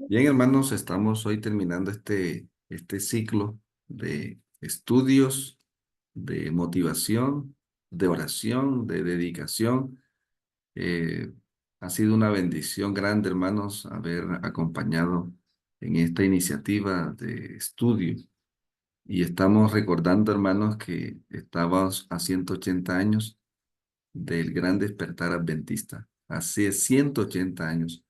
Bien, hermanos, estamos hoy terminando este ciclo de estudios, de motivación, de oración, de dedicación. Eh, Ha sido una bendición grande, hermanos, haber acompañado en esta iniciativa de estudio. Y estamos recordando, hermanos, que estábamos a 180 años del gran despertar adventista. Hace 180 años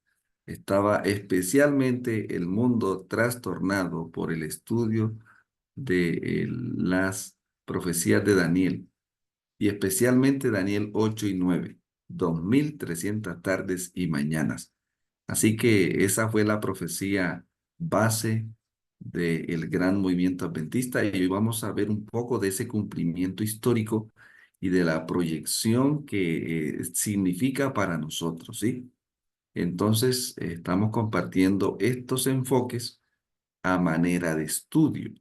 estaba especialmente el mundo trastornado por el estudio de las profecías de Daniel, y especialmente Daniel 8 y 9, 2300 tardes y mañanas. Así que esa fue la profecía base del gran movimiento adventista, y hoy vamos a ver un poco de ese cumplimiento histórico y de la proyección que significa para nosotros, ¿sí? Entonces, estamos compartiendo estos enfoques a manera de estudio.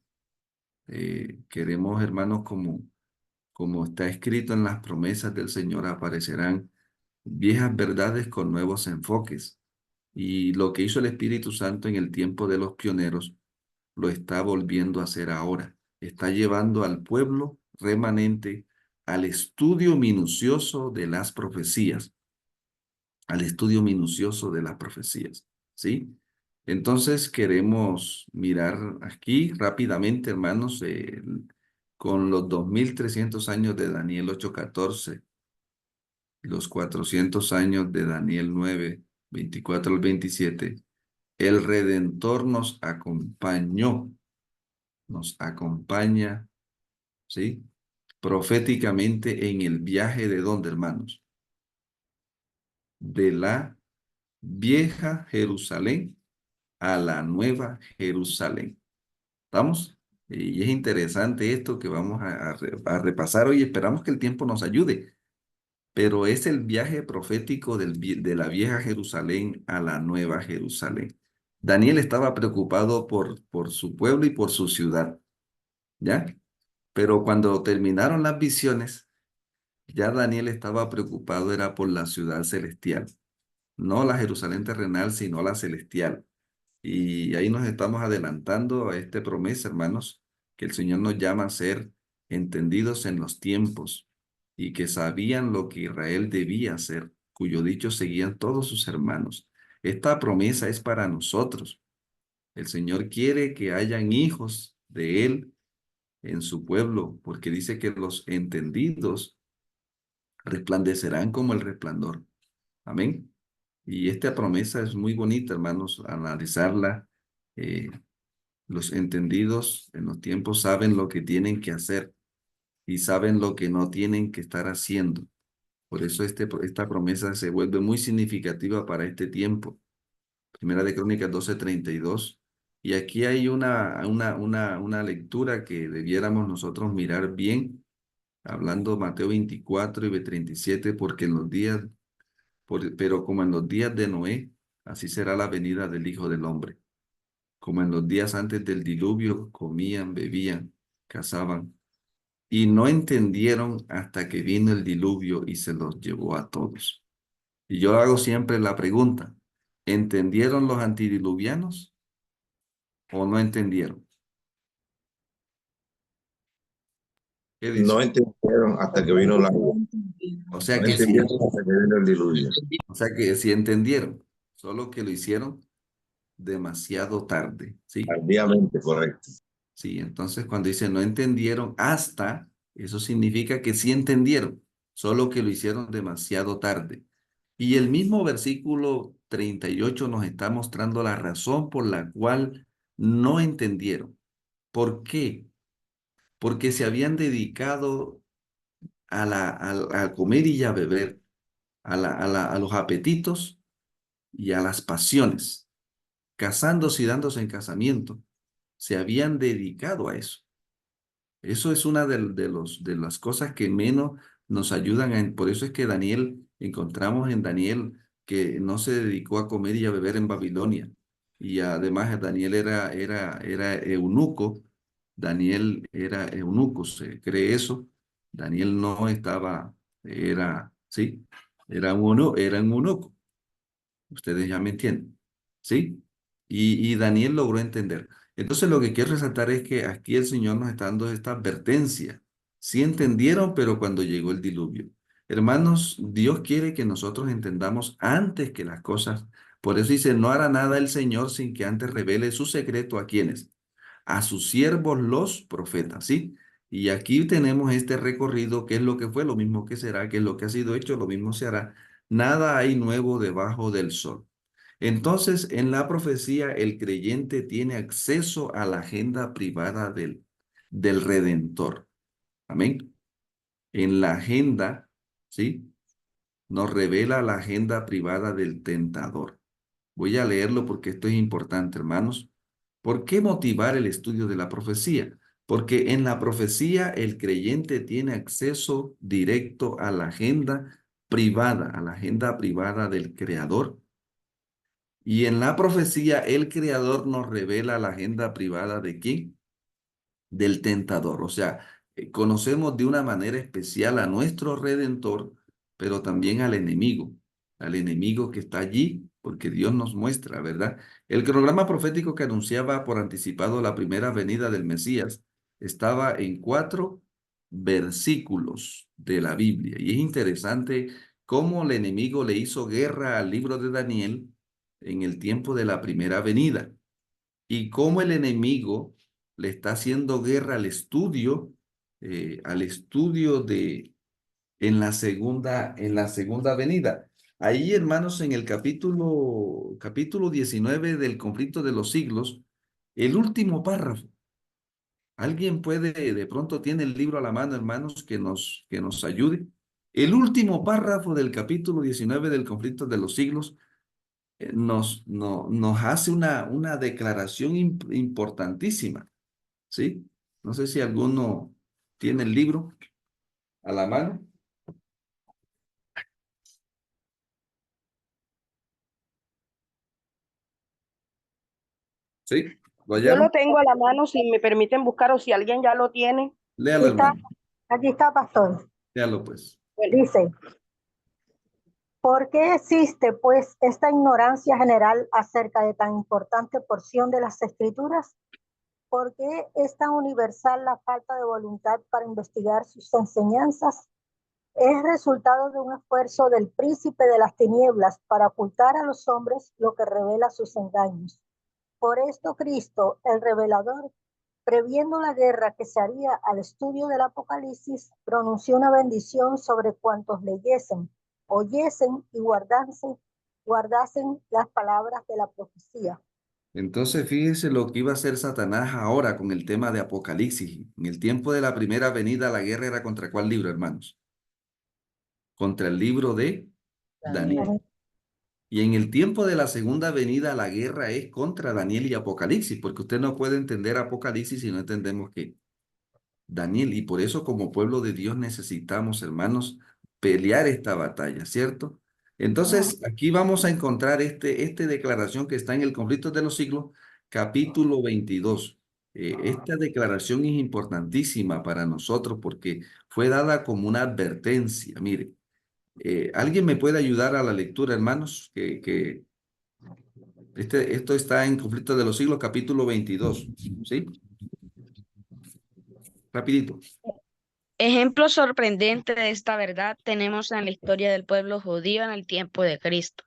Queremos, hermanos, como está escrito en las promesas del Señor, aparecerán viejas verdades con nuevos enfoques. Y lo que hizo el Espíritu Santo en el tiempo de los pioneros, lo está volviendo a hacer ahora. Está llevando al pueblo remanente al estudio minucioso de las profecías, al estudio minucioso de las profecías, ¿sí? Entonces queremos mirar aquí rápidamente, hermanos, con los 2300 años de Daniel 8:14, los 400 años de Daniel 9:24 al 27. El Redentor nos acompaña, ¿sí? Proféticamente en el viaje de dónde, hermanos, de la vieja Jerusalén a la nueva Jerusalén. ¿Estamos? Y es interesante esto que vamos a repasar hoy. Esperamos que el tiempo nos ayude, pero es el viaje profético de la vieja Jerusalén a la nueva Jerusalén. Daniel estaba preocupado por su pueblo y por su ciudad, ¿ya? Pero cuando terminaron las visiones, ya Daniel estaba preocupado, era por la ciudad celestial, no la Jerusalén terrenal, sino la celestial. Y ahí nos estamos adelantando a esta promesa, hermanos, que el Señor nos llama a ser entendidos en los tiempos y que sabían lo que Israel debía hacer, cuyo dicho seguían todos sus hermanos. Esta promesa es para nosotros. El Señor quiere que hayan hijos de Él en su pueblo, porque dice que los entendidos resplandecerán como el resplandor. Amén. Y esta promesa es muy bonita, hermanos, analizarla. eh, los entendidos en los tiempos saben lo que tienen que hacer y saben lo que no tienen que estar haciendo. Por eso esta promesa se vuelve muy significativa para este tiempo. Primera de Crónicas 12:32. Y aquí hay una lectura que debiéramos nosotros mirar bien, hablando Mateo 24 y 37, porque en los días, pero como en los días de Noé, así será la venida del Hijo del Hombre. Como en los días antes del diluvio, comían, bebían, cazaban, y no entendieron hasta que vino el diluvio y se los llevó a todos. Y yo hago siempre la pregunta, ¿entendieron los antidiluvianos o no entendieron? ¿Qué No dice? entendieron hasta que vino la agua. O No sea que sí, entendieron hasta que vino el diluvio. o sea que sí entendieron, solo que lo hicieron demasiado tarde, ¿sí? Tardíamente, correcto. Sí, entonces cuando dice no entendieron hasta, eso significa que sí entendieron, solo que lo hicieron demasiado tarde. Y el mismo versículo 38 nos está mostrando la razón por la cual no entendieron. ¿Por qué? Porque se habían dedicado a comer y a beber, a los apetitos y a las pasiones, casándose y dándose en casamiento. Se habían dedicado a eso. Eso es una de las cosas que menos nos ayudan. Por eso es que Daniel, encontramos en Daniel que no se dedicó a comer y a beber en Babilonia. Y además Daniel era eunuco. Daniel era eunuco, se cree eso. Daniel no estaba, sí, era un eunuco. Ustedes ya me entienden, ¿sí? Y Daniel logró entender. Entonces lo que quiero resaltar es que aquí el Señor nos está dando esta advertencia. Sí entendieron, pero cuando llegó el diluvio. Hermanos, Dios quiere que nosotros entendamos antes que las cosas. Por eso dice, no hará nada el Señor sin que antes revele su secreto a quienes, a sus siervos los profetas, ¿sí? Y aquí tenemos este recorrido, qué es lo que fue, lo mismo que será, qué es lo que ha sido hecho, lo mismo se hará. Nada hay nuevo debajo del sol. Entonces, en la profecía, el creyente tiene acceso a la agenda privada del Redentor. Amén. En la agenda, ¿sí? Nos revela la agenda privada del tentador. Voy a leerlo porque esto es importante, hermanos. ¿Por qué motivar el estudio de la profecía? Porque en la profecía el creyente tiene acceso directo a la agenda privada del Creador. Y en la profecía el Creador nos revela la agenda privada ¿de quién? Del tentador. O sea, conocemos de una manera especial a nuestro Redentor, pero también al enemigo que está allí, porque Dios nos muestra, ¿verdad? El cronograma profético que anunciaba por anticipado la primera venida del Mesías estaba en 4 versículos de la Biblia. Y es interesante cómo el enemigo le hizo guerra al libro de Daniel en el tiempo de la primera venida y cómo el enemigo le está haciendo guerra al estudio de en la segunda venida. Ahí, hermanos, en el capítulo 19 del conflicto de los siglos, el último párrafo. ¿Alguien puede, de pronto tiene el libro a la mano, hermanos, que nos ayude? El último párrafo del capítulo 19 del conflicto de los siglos nos hace una declaración importantísima, ¿sí? No sé si alguno tiene el libro a la mano, ¿sí? ¿Lo Yo lo hallaron? tengo a la mano, si me permiten buscar o si alguien ya lo tiene. Léalo, Aquí está, hermano. aquí está, pastor. Léalo, pues. Dice, ¿por qué existe pues esta ignorancia general acerca de tan importante porción de las escrituras? ¿Por qué es tan universal la falta de voluntad para investigar sus enseñanzas? Es resultado de un esfuerzo del príncipe de las tinieblas para ocultar a los hombres lo que revela sus engaños. Por esto Cristo, el revelador, previendo la guerra que se haría al estudio del Apocalipsis, pronunció una bendición sobre cuantos leyesen, oyesen y guardasen las palabras de la profecía. Entonces, fíjese lo que iba a hacer Satanás ahora con el tema de Apocalipsis. En el tiempo de la primera venida, la guerra era contra ¿cuál libro, hermanos? Contra el libro de Daniel. Y en el tiempo de la segunda venida, la guerra es contra Daniel y Apocalipsis, porque usted no puede entender Apocalipsis si no entendemos que Daniel, y por eso como pueblo de Dios necesitamos, hermanos, pelear esta batalla, ¿cierto? Entonces, aquí vamos a encontrar esta declaración que está en el conflicto de los siglos, capítulo 22. Esta declaración es importantísima para nosotros porque fue dada como una advertencia. Mire, ¿alguien me puede ayudar a la lectura, hermanos? Esto está en conflicto de los siglos, capítulo 22, ¿sí? Rapidito. Ejemplo sorprendente de esta verdad tenemos en la historia del pueblo judío en el tiempo de Cristo.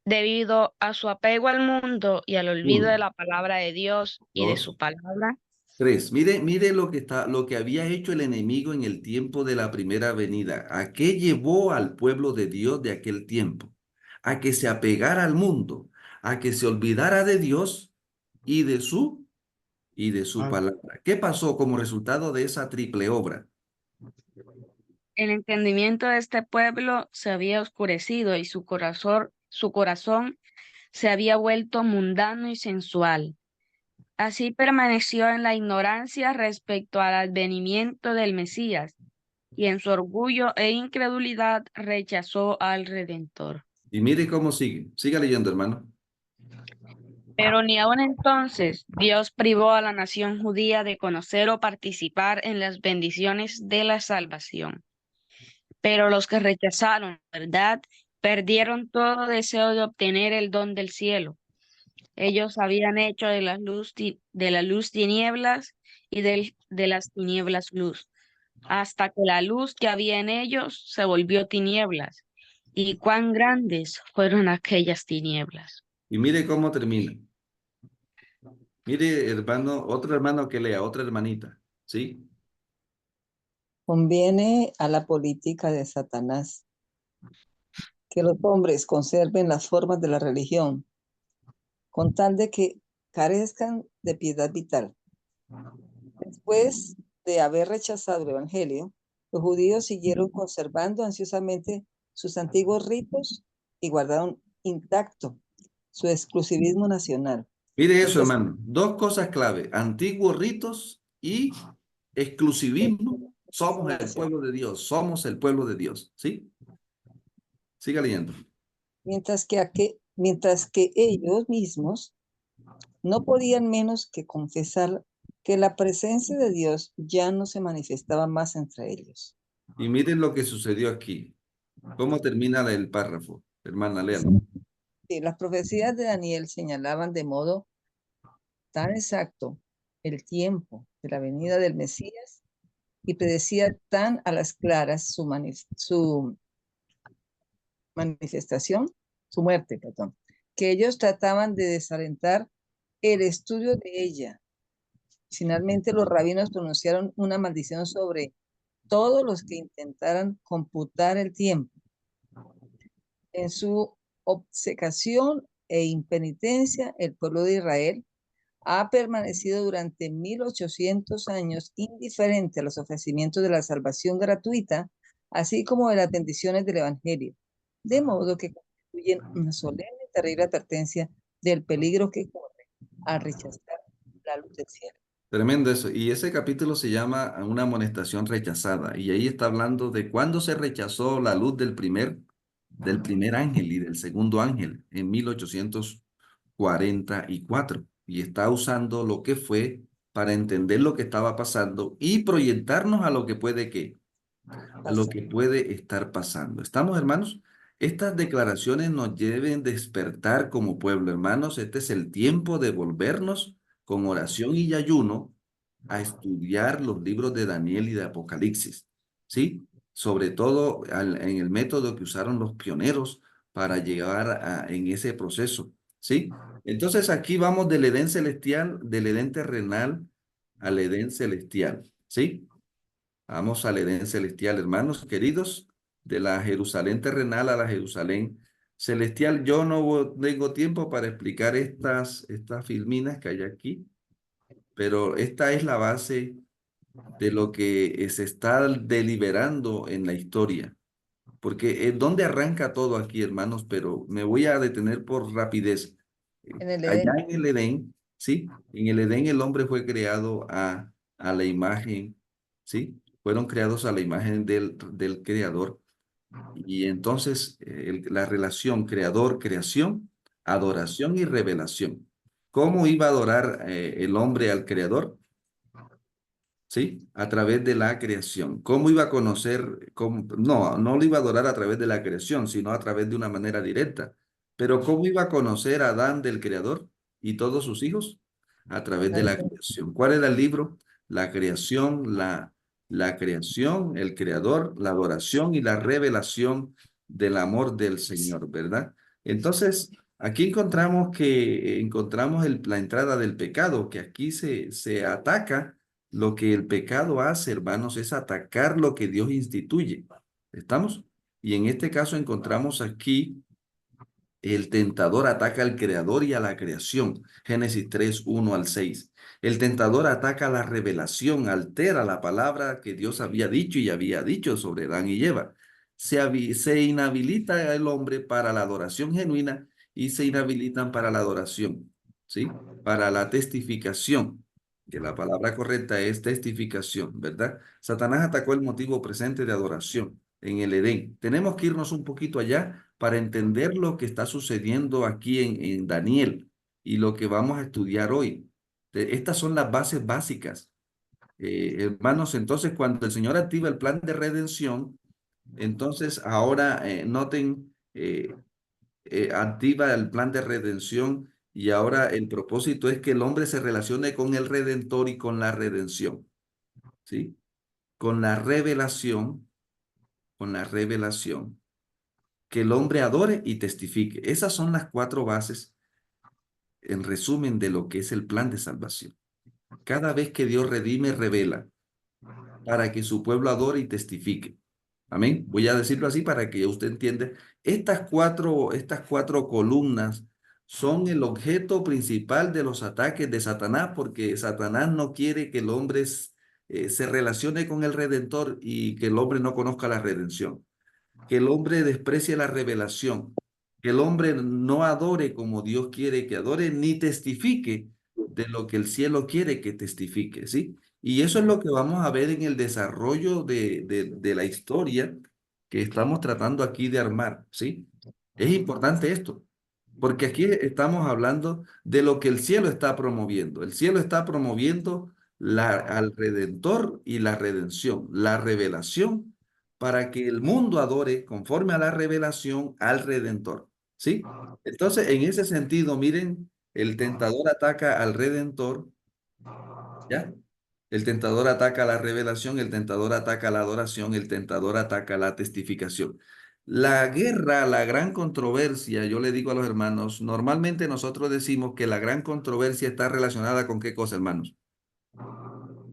Debido a su apego al mundo y al olvido Uno, de la palabra de Dios y de su dos, palabra, tres. Mire lo que había hecho el enemigo en el tiempo de la primera venida. ¿A qué llevó al pueblo de Dios de aquel tiempo? A que se apegara al mundo, a que se olvidara de Dios y de su palabra. ¿Qué pasó como resultado de esa triple obra? el entendimiento de este pueblo se había oscurecido y su corazón se había vuelto mundano y sensual. Así permaneció en la ignorancia respecto al advenimiento del Mesías y en su orgullo e incredulidad rechazó al Redentor. Y mire cómo sigue. Siga leyendo, hermano. Pero ni aun entonces Dios privó a la nación judía de conocer o participar en las bendiciones de la salvación. Pero los que rechazaron la verdad perdieron todo deseo de obtener el don del cielo. Ellos habían hecho de de la luz tinieblas y de las tinieblas luz, hasta que la luz que había en ellos se volvió tinieblas. Y cuán grandes fueron aquellas tinieblas. Y mire cómo termina. Mire, hermano, otro hermano que lea, otra hermanita, ¿sí? Conviene a la política de Satanás que los hombres conserven las formas de la religión, con tal de que carezcan de piedad vital. Después de haber rechazado el Evangelio, los judíos siguieron conservando ansiosamente sus antiguos ritos y guardaron intacto su exclusivismo nacional. Mire eso, hermano. Dos cosas clave. Antiguos ritos y exclusivismo. Somos el pueblo de Dios. Somos el pueblo de Dios. ¿Sí? Siga leyendo. Mientras que ellos mismos no podían menos que confesar que la presencia de Dios ya no se manifestaba más entre ellos. Y miren lo que sucedió aquí. ¿Cómo termina el párrafo? Hermana, léalo. Sí, las profecías de Daniel señalaban de modo tan exacto el tiempo de la venida del Mesías y predecía tan a las claras su manifestación, su muerte, perdón, que ellos trataban de desalentar el estudio de ella. Finalmente los rabinos pronunciaron una maldición sobre todos los que intentaran computar el tiempo. En su obcecación e impenitencia, el pueblo de Israel ha permanecido durante 1800 años indiferente a los ofrecimientos de la salvación gratuita, así como de las bendiciones del Evangelio, de modo que constituyen una solemne y terrible advertencia del peligro que corre al rechazar la luz del cielo. Tremendo eso. Y ese capítulo se llama Una amonestación rechazada. Y ahí está hablando de cuándo se rechazó la luz del primer ángel y del segundo ángel en 1844. Y está usando lo que fue para entender lo que estaba pasando y proyectarnos a lo que puede a lo que puede estar pasando. ¿Estamos, hermanos? Estas declaraciones nos deben despertar como pueblo, hermanos. Este es el tiempo de volvernos con oración y ayuno a estudiar los libros de Daniel y de Apocalipsis, ¿sí? Sobre todo en el método que usaron los pioneros para llegar en ese proceso, ¿sí? Entonces aquí vamos del Edén celestial, del Edén terrenal al Edén celestial, ¿sí? Vamos al Edén celestial, hermanos queridos, de la Jerusalén terrenal a la Jerusalén celestial. Yo no tengo tiempo para explicar estas filminas que hay aquí, pero esta es la base de lo que se está deliberando en la historia. Porque es donde arranca todo aquí, hermanos, pero me voy a detener por rapidez. En el Allá Edén. en el Edén, ¿sí? En el Edén el hombre fue creado a la imagen, ¿sí? Fueron creados a la imagen del creador. Y entonces la relación creador-creación, adoración y revelación. ¿Cómo iba a adorar el hombre al creador? ¿Sí? A través de la creación. ¿Cómo iba a conocer? No lo iba a adorar a través de la creación, sino a través de una manera directa. Pero ¿cómo iba a conocer a Adán del Creador y todos sus hijos? A través de la creación. ¿Cuál era el libro? La creación, la creación, el Creador, la adoración y la revelación del amor del Señor, ¿verdad? Entonces, aquí encontramos la entrada del pecado, que aquí se ataca lo que el pecado hace, hermanos, es atacar lo que Dios instituye. ¿Estamos? Y en este caso encontramos aquí el tentador ataca al creador y a la creación. Génesis 3, 1 al 6. El tentador ataca la revelación, altera la palabra que Dios había dicho y había dicho sobre Adán y Eva. Se inhabilita el hombre para la adoración genuina y se inhabilitan para la adoración, ¿sí? Para la testificación, que la palabra correcta es testificación, ¿verdad? Satanás atacó el motivo presente de adoración en el Edén. Tenemos que irnos un poquito allá para entender lo que está sucediendo aquí en Daniel y lo que vamos a estudiar hoy. Estas son las bases básicas. Hermanos, entonces cuando el Señor activa el plan de redención, entonces ahora noten, activa el plan de redención Y ahora el propósito es que el hombre se relacione con el Redentor y con la redención, ¿sí? Con la revelación, que el hombre adore y testifique. Esas son las 4 bases, en resumen, de lo que es el plan de salvación. Cada vez que Dios redime, revela, para que su pueblo adore y testifique. Amén. Voy a decirlo así para que usted entienda. Estas cuatro columnas son el objeto principal de los ataques de Satanás, porque Satanás no quiere que el hombre se relacione con el Redentor y que el hombre no conozca la redención, que el hombre desprecie la revelación, que el hombre no adore como Dios quiere que adore, ni testifique de lo que el cielo quiere que testifique, ¿sí? Y eso es lo que vamos a ver en el desarrollo de la historia que estamos tratando aquí de armar, ¿sí? Es importante esto, porque aquí estamos hablando de lo que el cielo está promoviendo. El cielo está promoviendo al Redentor y la redención, la revelación, para que el mundo adore conforme a la revelación al Redentor, ¿sí? Entonces, en ese sentido, miren, el tentador ataca al Redentor, ¿ya? El tentador ataca la revelación, el tentador ataca la adoración, el tentador ataca la testificación. La guerra, la gran controversia, yo le digo a los hermanos, normalmente nosotros decimos que la gran controversia está relacionada con qué cosa, hermanos,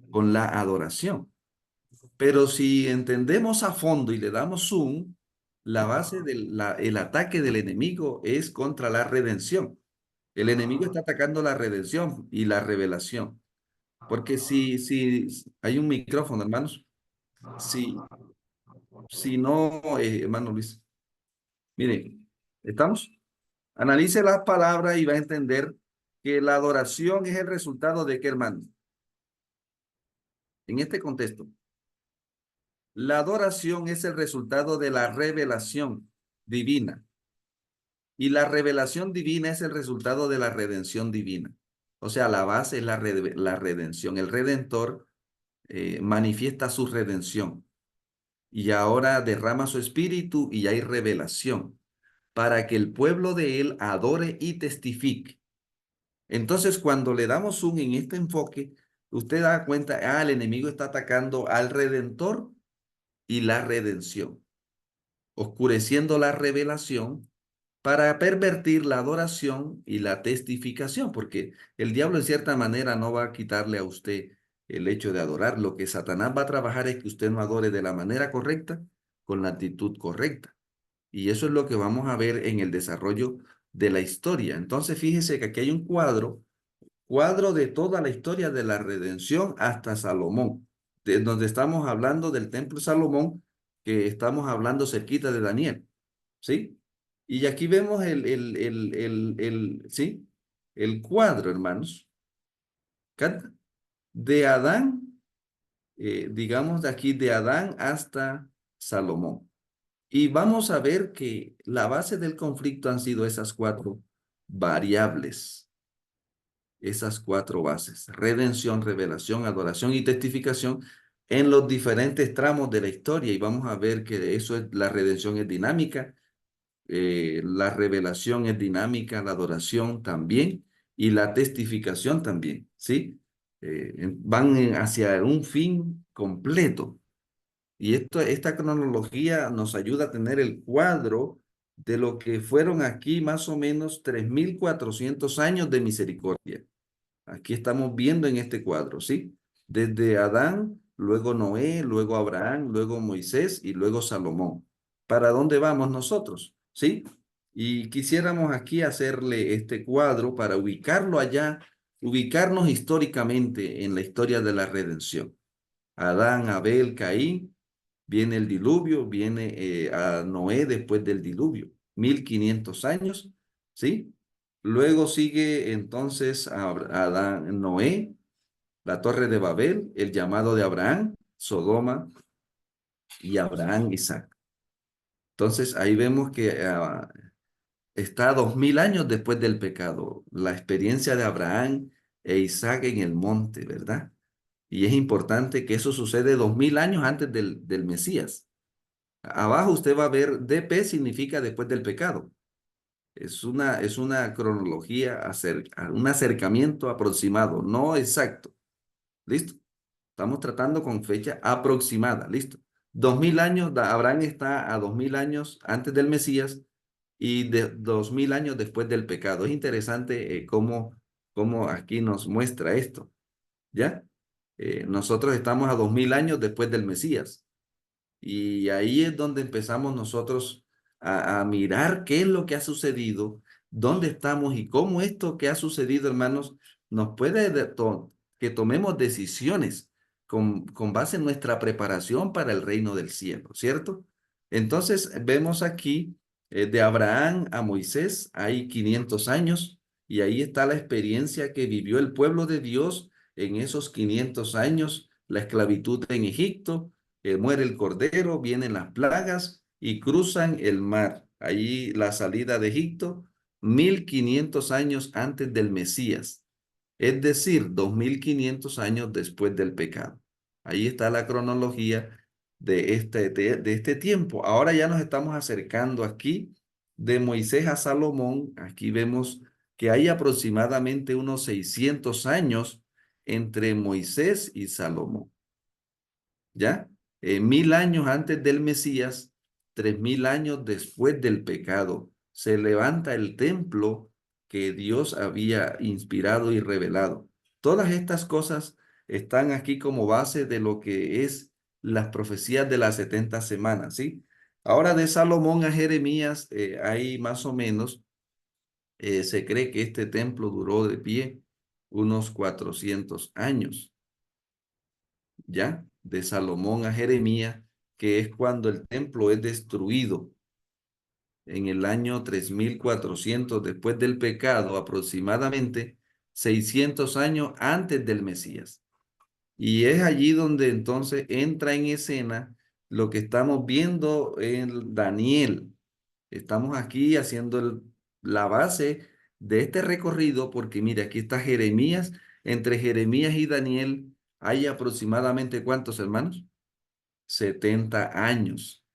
con la adoración. Pero si entendemos a fondo y le damos zoom, la base el ataque del enemigo es contra la redención. El enemigo está atacando la redención y la revelación. Porque si hay un micrófono, hermanos, si no, hermano Luis, miren, ¿estamos? Analice las palabras y va a entender que la adoración es el resultado de qué, hermano. En este contexto, la adoración es el resultado de la revelación divina. Y la revelación divina es el resultado de la redención divina. O sea, la base es la redención. El Redentor manifiesta su redención. Y ahora derrama su espíritu y hay revelación para que el pueblo de él adore y testifique. Entonces, cuando le damos en este enfoque, usted da cuenta, el enemigo está atacando al Redentor y la redención, oscureciendo la revelación para pervertir la adoración y la testificación, porque el diablo en cierta manera no va a quitarle a usted el hecho de adorar. Lo que Satanás va a trabajar es que usted no adore de la manera correcta, con la actitud correcta. Y eso es lo que vamos a ver en el desarrollo de la historia. Entonces, fíjese que aquí hay un cuadro de toda la historia de la redención hasta Salomón, de donde estamos hablando del templo de Salomón, que estamos hablando cerquita de Daniel, ¿sí? Y aquí vemos ¿sí? El cuadro, hermanos, de Adán, digamos de aquí, de Adán hasta Salomón. Y vamos a ver que la base del conflicto han sido esas 4 variables, esas 4 bases: redención, revelación, adoración y testificación en los diferentes tramos de la historia. Y vamos a ver que la redención es dinámica, la revelación es dinámica, la adoración también y la testificación también, ¿sí? Van hacia un fin completo. Y esta cronología nos ayuda a tener el cuadro de lo que fueron aquí más o menos 3.400 años de misericordia. Aquí estamos viendo en este cuadro, ¿sí? Desde Adán, luego Noé, luego Abraham, luego Moisés y luego Salomón. ¿Para dónde vamos nosotros? ¿Sí? Y quisiéramos aquí hacerle este cuadro para ubicarlo allá, ubicarnos históricamente en la historia de la redención. Adán, Abel, Caín, viene el diluvio, viene a Noé después del diluvio, 1500 años, ¿sí? Luego sigue entonces a Adán, Noé, la torre de Babel, el llamado de Abraham, Sodoma y Abraham, Isaac. Entonces ahí vemos que está 2000 años después del pecado, la experiencia de Abraham e Isaac en el monte, ¿verdad? Y es importante que eso sucede 2000 años antes del Mesías. Abajo usted va a ver DP significa después del pecado. Es una cronología, un acercamiento aproximado, no exacto. ¿Listo? Estamos tratando con fecha aproximada. ¿Listo? 2000 años, Abraham está a 2000 años antes del Mesías y de 2000 años después del pecado. Es interesante cómo aquí nos muestra esto. ¿Ya? Nosotros estamos a 2000 años después del Mesías. Y ahí es donde empezamos nosotros a mirar qué es lo que ha sucedido, dónde estamos y cómo esto que ha sucedido, hermanos, nos puede que tomemos decisiones con base en nuestra preparación para el reino del cielo, ¿cierto? Entonces vemos aquí de Abraham a Moisés hay 500 años y ahí está la experiencia que vivió el pueblo de Dios en esos 500 años, la esclavitud en Egipto, muere el cordero, vienen las plagas y cruzan el mar. Allí la salida de Egipto, 1500 años antes del Mesías, es decir, 2500 años después del pecado. Ahí está la cronología de este tiempo. Ahora ya nos estamos acercando aquí de Moisés a Salomón. Aquí vemos que hay aproximadamente unos 600 años entre Moisés y Salomón. ¿Ya? 1000 años antes del Mesías, 3000 años después del pecado, se levanta el templo que Dios había inspirado y revelado. Todas estas cosas están aquí como base de lo que es las profecías de las 70 semanas, ¿sí? Ahora de Salomón a Jeremías hay más o menos, se cree que este templo duró de pie unos 400 años. ¿Ya? De Salomón a Jeremías, que es cuando el templo es destruido en el año 3400 después del pecado, aproximadamente 600 años antes del Mesías. Y es allí donde entonces entra en escena lo que estamos viendo en Daniel. Estamos aquí haciendo la base de este recorrido porque mira, aquí está Jeremías. Entre Jeremías y Daniel hay aproximadamente ¿cuántos hermanos? 70 años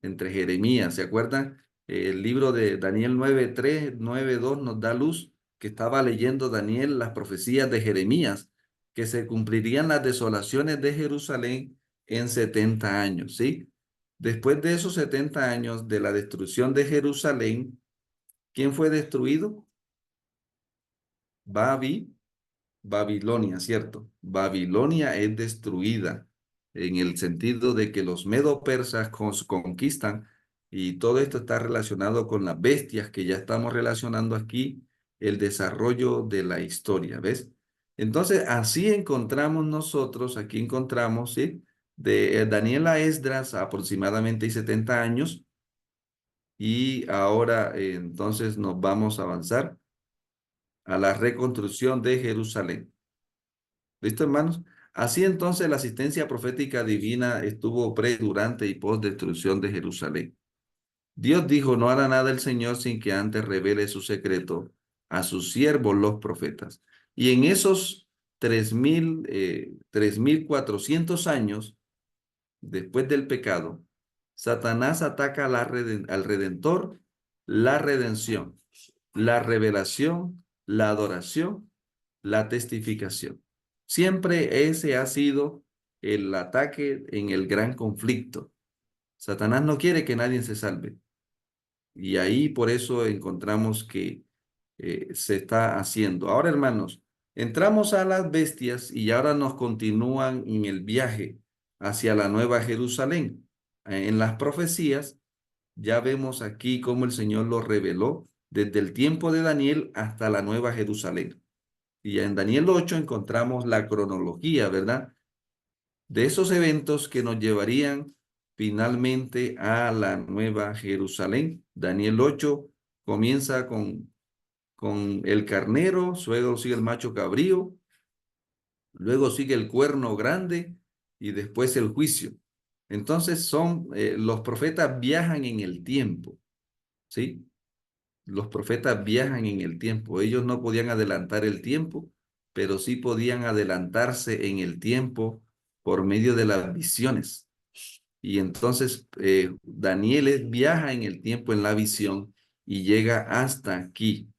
entre Jeremías. ¿Se acuerdan? El libro de Daniel 9:3, 9:2 nos da luz que estaba leyendo Daniel las profecías de Jeremías, que se cumplirían las desolaciones de Jerusalén en 70 años, ¿sí? Después de esos 70 años de la destrucción de Jerusalén, ¿quién fue destruido? Babilonia, ¿cierto? Babilonia es destruida en el sentido de que los medo-persas conquistan y todo esto está relacionado con las bestias que ya estamos relacionando aquí, el desarrollo de la historia, ¿ves? Entonces, así encontramos nosotros, aquí encontramos, ¿sí? De Daniel a Esdras aproximadamente 70 años y ahora entonces nos vamos a avanzar a la reconstrucción de Jerusalén. ¿Listo, hermanos? Así entonces la asistencia profética divina estuvo pre, durante y post destrucción de Jerusalén. Dios dijo, no hará nada el Señor sin que antes revele su secreto a sus siervos los profetas. Y en esos 3400 años después del pecado, Satanás ataca al Redentor, la redención, la revelación, la adoración, la testificación. Siempre ese ha sido el ataque en el gran conflicto. Satanás no quiere que nadie se salve. Y ahí por eso encontramos que se está haciendo. Ahora, hermanos, entramos a las bestias y ahora nos continúan en el viaje hacia la Nueva Jerusalén. En las profecías ya vemos aquí cómo el Señor lo reveló desde el tiempo de Daniel hasta la Nueva Jerusalén. Y en Daniel 8 encontramos la cronología, ¿verdad? De esos eventos que nos llevarían finalmente a la Nueva Jerusalén. Daniel 8 comienza con el carnero, luego sigue el macho cabrío, luego sigue el cuerno grande y después el juicio. Entonces los profetas viajan en el tiempo, ¿sí? Los profetas viajan en el tiempo. Ellos no podían adelantar el tiempo, pero sí podían adelantarse en el tiempo por medio de las visiones. Y entonces Daniel viaja en el tiempo en la visión y llega hasta aquí,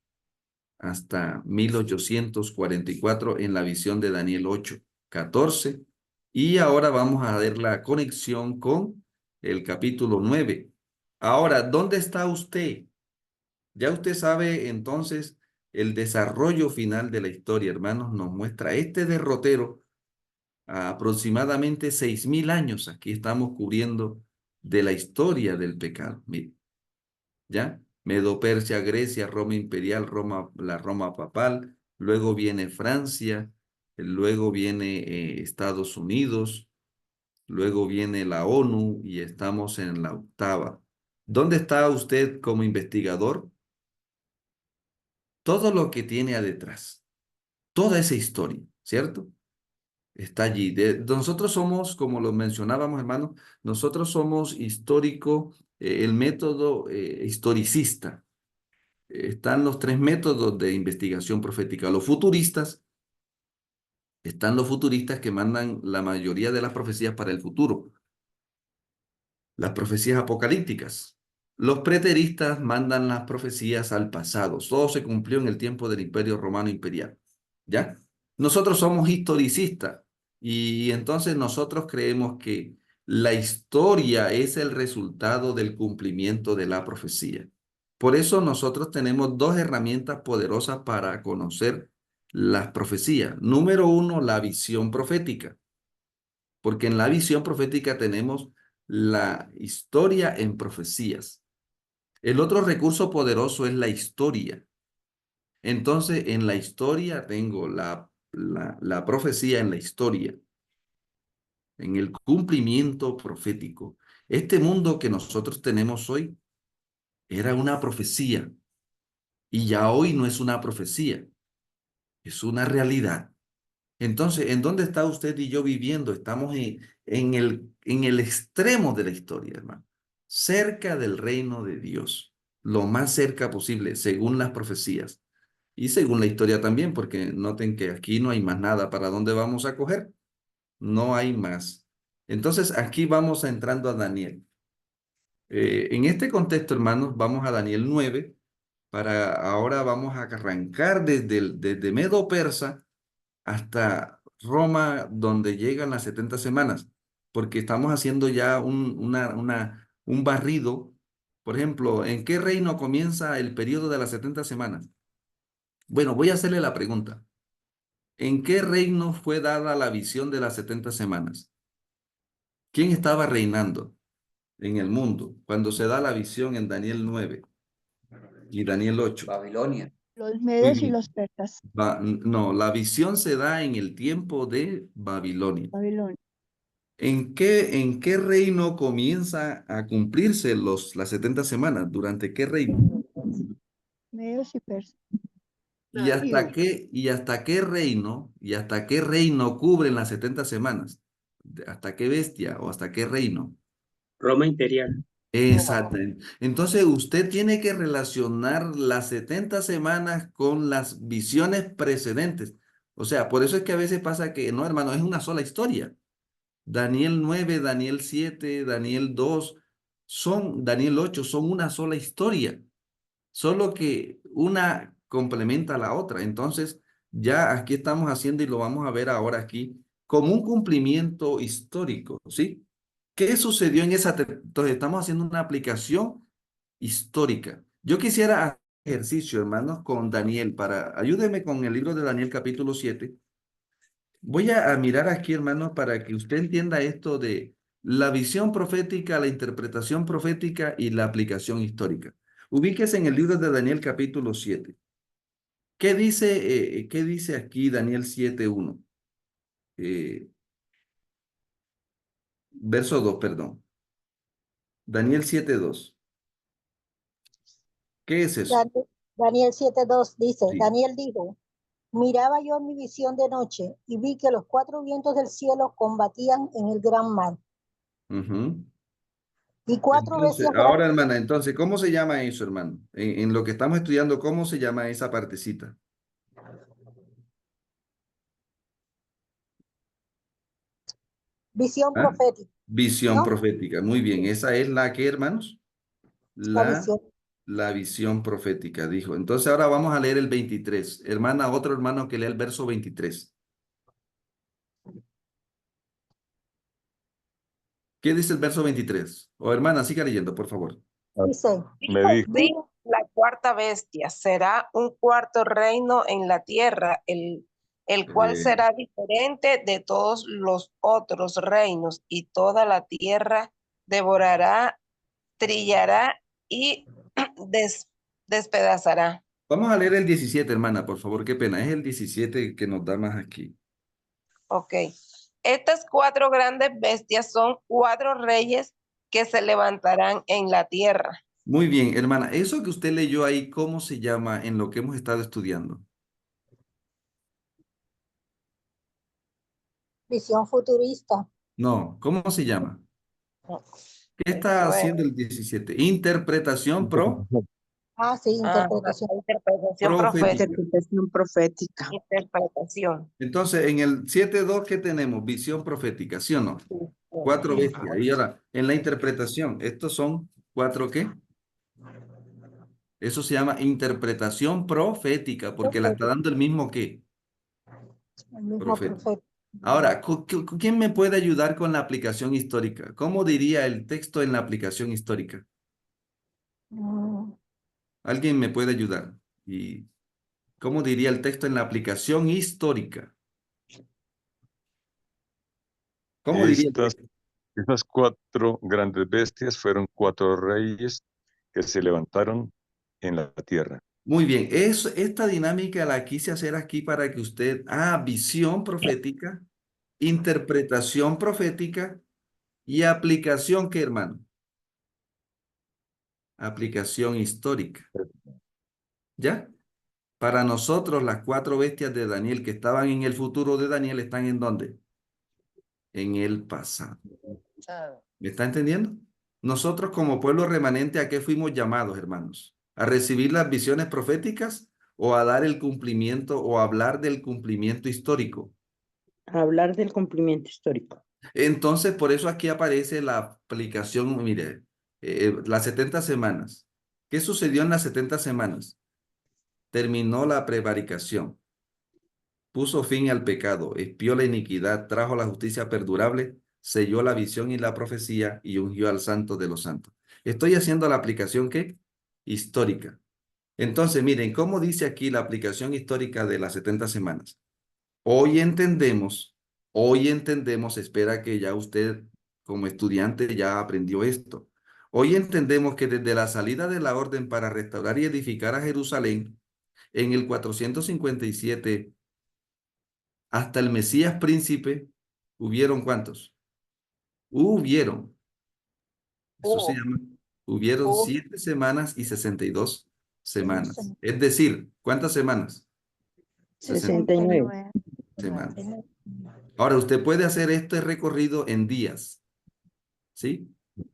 hasta 1844 en la visión de Daniel 8:14. Y ahora vamos a ver la conexión con el capítulo 9. Ahora, ¿dónde está usted? Ya usted sabe entonces el desarrollo final de la historia, hermanos, nos muestra este derrotero a aproximadamente 6.000 años. Aquí estamos cubriendo de la historia del pecado. Mire, ¿ya? Medo Persia, Grecia, Roma imperial, Roma, la Roma papal, luego viene Francia, luego viene Estados Unidos, luego viene la ONU y estamos en la octava. ¿Dónde está usted como investigador? Todo lo que tiene detrás, toda esa historia, ¿cierto? Está allí. Nosotros somos, como lo mencionábamos, hermano, nosotros somos histórico, el método historicista. Están los tres métodos de investigación profética. Los futuristas, están los futuristas que mandan la mayoría de las profecías para el futuro, las profecías apocalípticas. Los preteristas mandan las profecías al pasado. Todo se cumplió en el tiempo del Imperio Romano Imperial. ¿Ya? Nosotros somos historicistas y entonces nosotros creemos que la historia es el resultado del cumplimiento de la profecía. Por eso nosotros tenemos dos herramientas poderosas para conocer las profecías. Número uno, la visión profética, porque en la visión profética tenemos la historia en profecías. El otro recurso poderoso es la historia. Entonces, en la historia tengo la profecía en la historia, en el cumplimiento profético. Este mundo que nosotros tenemos hoy era una profecía y ya hoy no es una profecía, es una realidad. Entonces, ¿en dónde está usted y yo viviendo? Estamos en el extremo de la historia, hermano, cerca del reino de Dios, lo más cerca posible, según las profecías. Y según la historia también, porque noten que aquí no hay más nada. ¿Para dónde vamos a coger? No hay más. Entonces, aquí vamos entrando a Daniel. En este contexto, hermanos, vamos a Daniel 9. Ahora vamos a arrancar desde Medo Persa hasta Roma, donde llegan las 70 semanas, porque estamos haciendo ya un barrido. Por ejemplo, ¿en qué reino comienza el periodo de las 70 semanas? Bueno, voy a hacerle la pregunta. ¿En qué reino fue dada la visión de las 70 semanas? ¿Quién estaba reinando en el mundo cuando se da la visión en Daniel 9 y Daniel 8? Babilonia. Los Muy medes y bien. los persas. No, la visión se da en el tiempo de Babilonia. Babilonia. ¿En qué reino comienza a cumplirse las 70 semanas? ¿Durante qué reino? Medos y persas. ¿Y hasta Ciro. qué reino cubren las 70 semanas? ¿Hasta qué bestia o hasta qué reino? Roma imperial. Exacto. Entonces usted tiene que relacionar las 70 semanas con las visiones precedentes. O sea, por eso es que a veces pasa que, no, hermano, es una sola historia. Daniel 9, Daniel 7, Daniel 2, Daniel 8, son una sola historia. Solo que una complementa a la otra. Entonces, ya aquí estamos haciendo y lo vamos a ver ahora aquí como un cumplimiento histórico, ¿sí? ¿Qué sucedió en esa? Entonces, estamos haciendo una aplicación histórica. Yo quisiera hacer ejercicio, hermanos, con Daniel, ayúdeme con el libro de Daniel capítulo 7. Voy a mirar aquí, hermanos, para que usted entienda esto de la visión profética, la interpretación profética y la aplicación histórica. Ubíquese en el libro de Daniel capítulo 7. ¿Qué dice aquí Daniel 7:1? Verso 2, perdón. Daniel 7:2. ¿Qué es eso? Daniel 7:2 dice, Sí. Daniel dijo, miraba yo en mi visión de noche y vi que los cuatro vientos del cielo combatían en el gran mar. Ujú. Y cuatro Entonces, bestias ahora, grandes, hermana, entonces, ¿cómo se llama eso, hermano? En lo que estamos estudiando, ¿cómo se llama esa partecita? visión ¿Ah? profética, Visión ¿no? profética. Muy bien. ¿Esa es la que, hermanos? La La visión. la visión profética, dijo. Entonces ahora vamos a leer el 23. Hermana, otro hermano que lea el verso 23. ¿Qué dice el verso 23? O hermana, siga leyendo, por favor. Dice, Me dijo, Vi la cuarta bestia, será un cuarto reino en la tierra, el cual será diferente de todos los otros reinos, y toda la tierra devorará, trillará y despedazará. Vamos a leer el 17, hermana, por favor. Qué pena. Es el 17 que nos da más aquí. Ok. Estas cuatro grandes bestias son cuatro reyes que se levantarán en la tierra. Muy bien, hermana. Eso que usted leyó ahí, ¿cómo se llama en lo que hemos estado estudiando? visión futurista. No, ¿cómo se llama? No. ¿Qué está Eso es. haciendo el 17? Interpretación Ah, sí, interpretación. Interpretación profética. profética. Interpretación profética. Interpretación. Entonces, en el 7.2, ¿qué tenemos? Visión profética, ¿sí o no? Cuatro bestias. Y ahora, en la interpretación, ¿estos son cuatro qué? Eso se llama interpretación profética, porque la está dando el mismo qué. El mismo Profeta. profeta. Ahora, ¿quién me puede ayudar con la aplicación histórica? ¿Cómo diría el texto en la aplicación histórica? Mm, ¿Alguien me puede ayudar? ¿Y cómo diría el texto en la aplicación histórica? ¿Cómo diría el texto? Esas cuatro grandes bestias fueron cuatro reyes que se levantaron en la tierra. Muy bien, esta dinámica la quise hacer aquí para que usted, visión profética, interpretación profética y aplicación, ¿qué, hermano? Aplicación histórica. ¿Ya? Para nosotros, las cuatro bestias de Daniel que estaban en el futuro de Daniel están ¿en dónde? En el pasado. ¿Me está entendiendo? Nosotros como pueblo remanente, ¿a qué fuimos llamados, hermanos? ¿A recibir las visiones proféticas o a dar el cumplimiento o hablar del cumplimiento histórico? Hablar del cumplimiento histórico. Entonces, por eso aquí aparece la aplicación, mire, las 70 semanas. ¿Qué sucedió en las 70 semanas? Terminó la prevaricación, puso fin al pecado, expió la iniquidad, trajo la justicia perdurable, selló la visión y la profecía y ungió al santo de los santos. Estoy haciendo la aplicación, ¿qué? Histórica. Entonces, miren, ¿cómo dice aquí la aplicación histórica de las 70 semanas? Hoy entendemos, espera que ya usted como estudiante ya aprendió esto. Hoy entendemos que desde la salida de la orden para restaurar y edificar a Jerusalén, en el 457, hasta el Mesías príncipe, ¿hubieron cuántos? Hubieron. Eso se llama. Hubieron 7 semanas y 62 semanas. Es decir, ¿cuántas semanas? 69. Semanas. Ahora, usted puede hacer este recorrido en días, ¿sí?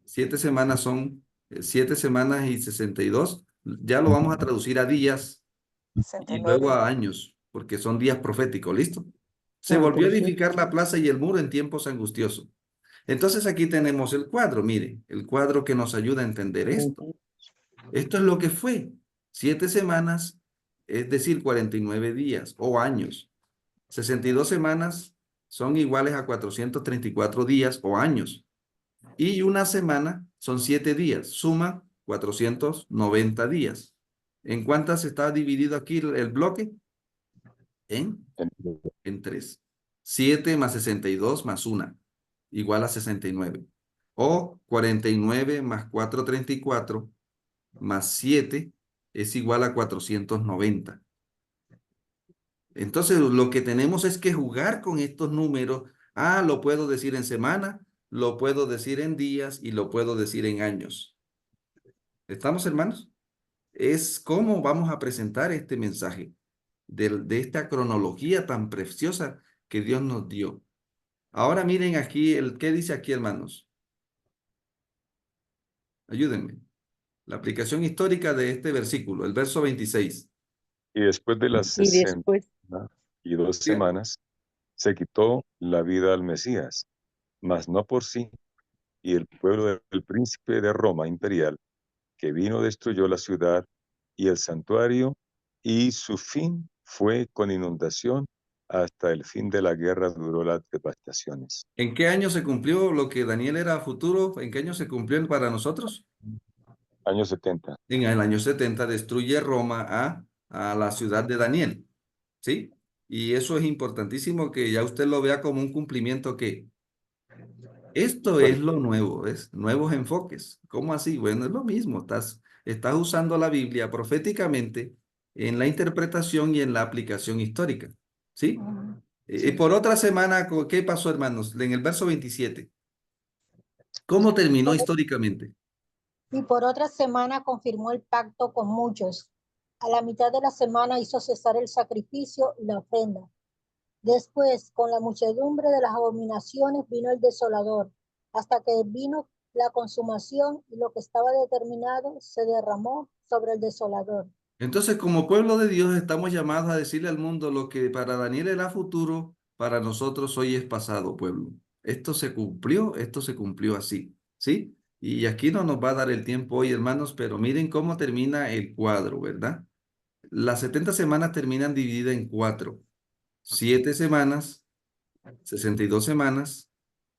7 semanas son 7 semanas y 62. Ya lo vamos a traducir a días y luego a años, porque son días proféticos, ¿listo? Se volvió a edificar la plaza y el muro en tiempos angustiosos. Entonces aquí tenemos el cuadro, mire, el cuadro que nos ayuda a entender esto. Esto es lo que fue 7 semanas, es decir, 49 días o años. 62 semanas son iguales a 434 días o años. Y una semana son 7 días, suma 490 días. ¿En cuántas está dividido aquí el bloque? En 3. 7 más 62 más 1, igual a 69. O 49 más 434 más 7 es igual a 490. Entonces, lo que tenemos es que jugar con estos números. Lo puedo decir en semana, lo puedo decir en días y lo puedo decir en años. ¿Estamos, hermanos? Es cómo vamos a presentar este mensaje de esta cronología tan preciosa que Dios nos dio. Ahora miren aquí, ¿qué dice aquí, hermanos? Ayúdenme. La aplicación histórica de este versículo, el verso 26. Y después de las Y después, 62 Diga. semanas, se quitó la vida al Mesías, mas no por sí, y el pueblo del príncipe de Roma imperial, que vino destruyó la ciudad y el santuario, y su fin fue con inundación. Hasta el fin de la guerra duró las devastaciones. ¿En qué año se cumplió lo que Daniel era futuro? ¿En qué año se cumplió para nosotros? Años 70. En el año 70 destruye Roma a la ciudad de Daniel, ¿sí? Y eso es importantísimo que ya usted lo vea como un cumplimiento que esto es lo nuevo, es nuevos enfoques. ¿Cómo así? Bueno, es lo mismo, estás usando la Biblia proféticamente en la interpretación y en la aplicación histórica, ¿sí? Por otra semana, ¿qué pasó, hermanos? En el verso 27. ¿Cómo terminó históricamente? Y por otra semana confirmó el pacto con muchos. A la mitad de la semana hizo cesar el sacrificio y la ofrenda. Después, con la muchedumbre de las abominaciones, vino el desolador, hasta que vino la consumación y lo que estaba determinado se derramó sobre el desolador. Entonces, como pueblo de Dios, estamos llamados a decirle al mundo lo que para Daniel era futuro, para nosotros hoy es pasado, pueblo. Esto se cumplió así, ¿sí? Y aquí no nos va a dar el tiempo hoy, hermanos, pero miren cómo termina el cuadro, ¿verdad? Las 70 semanas terminan divididas en 4. 7 semanas, 62 semanas,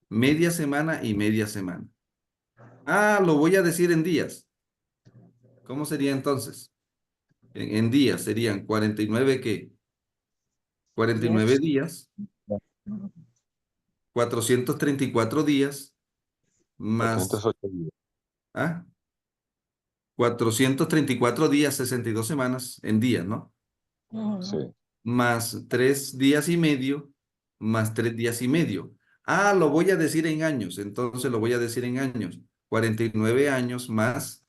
media semana y media semana. Ah, lo voy a decir en días. ¿Cómo sería entonces? En días serían 49, ¿qué? 49 días, 434 días, más 408 días. ¿ah? 434 días, 62 semanas en días, ¿no? Sí. Más 3 días y medio, más 3 días y medio. Ah, lo voy a decir en años, entonces lo voy a decir en años. 49 años más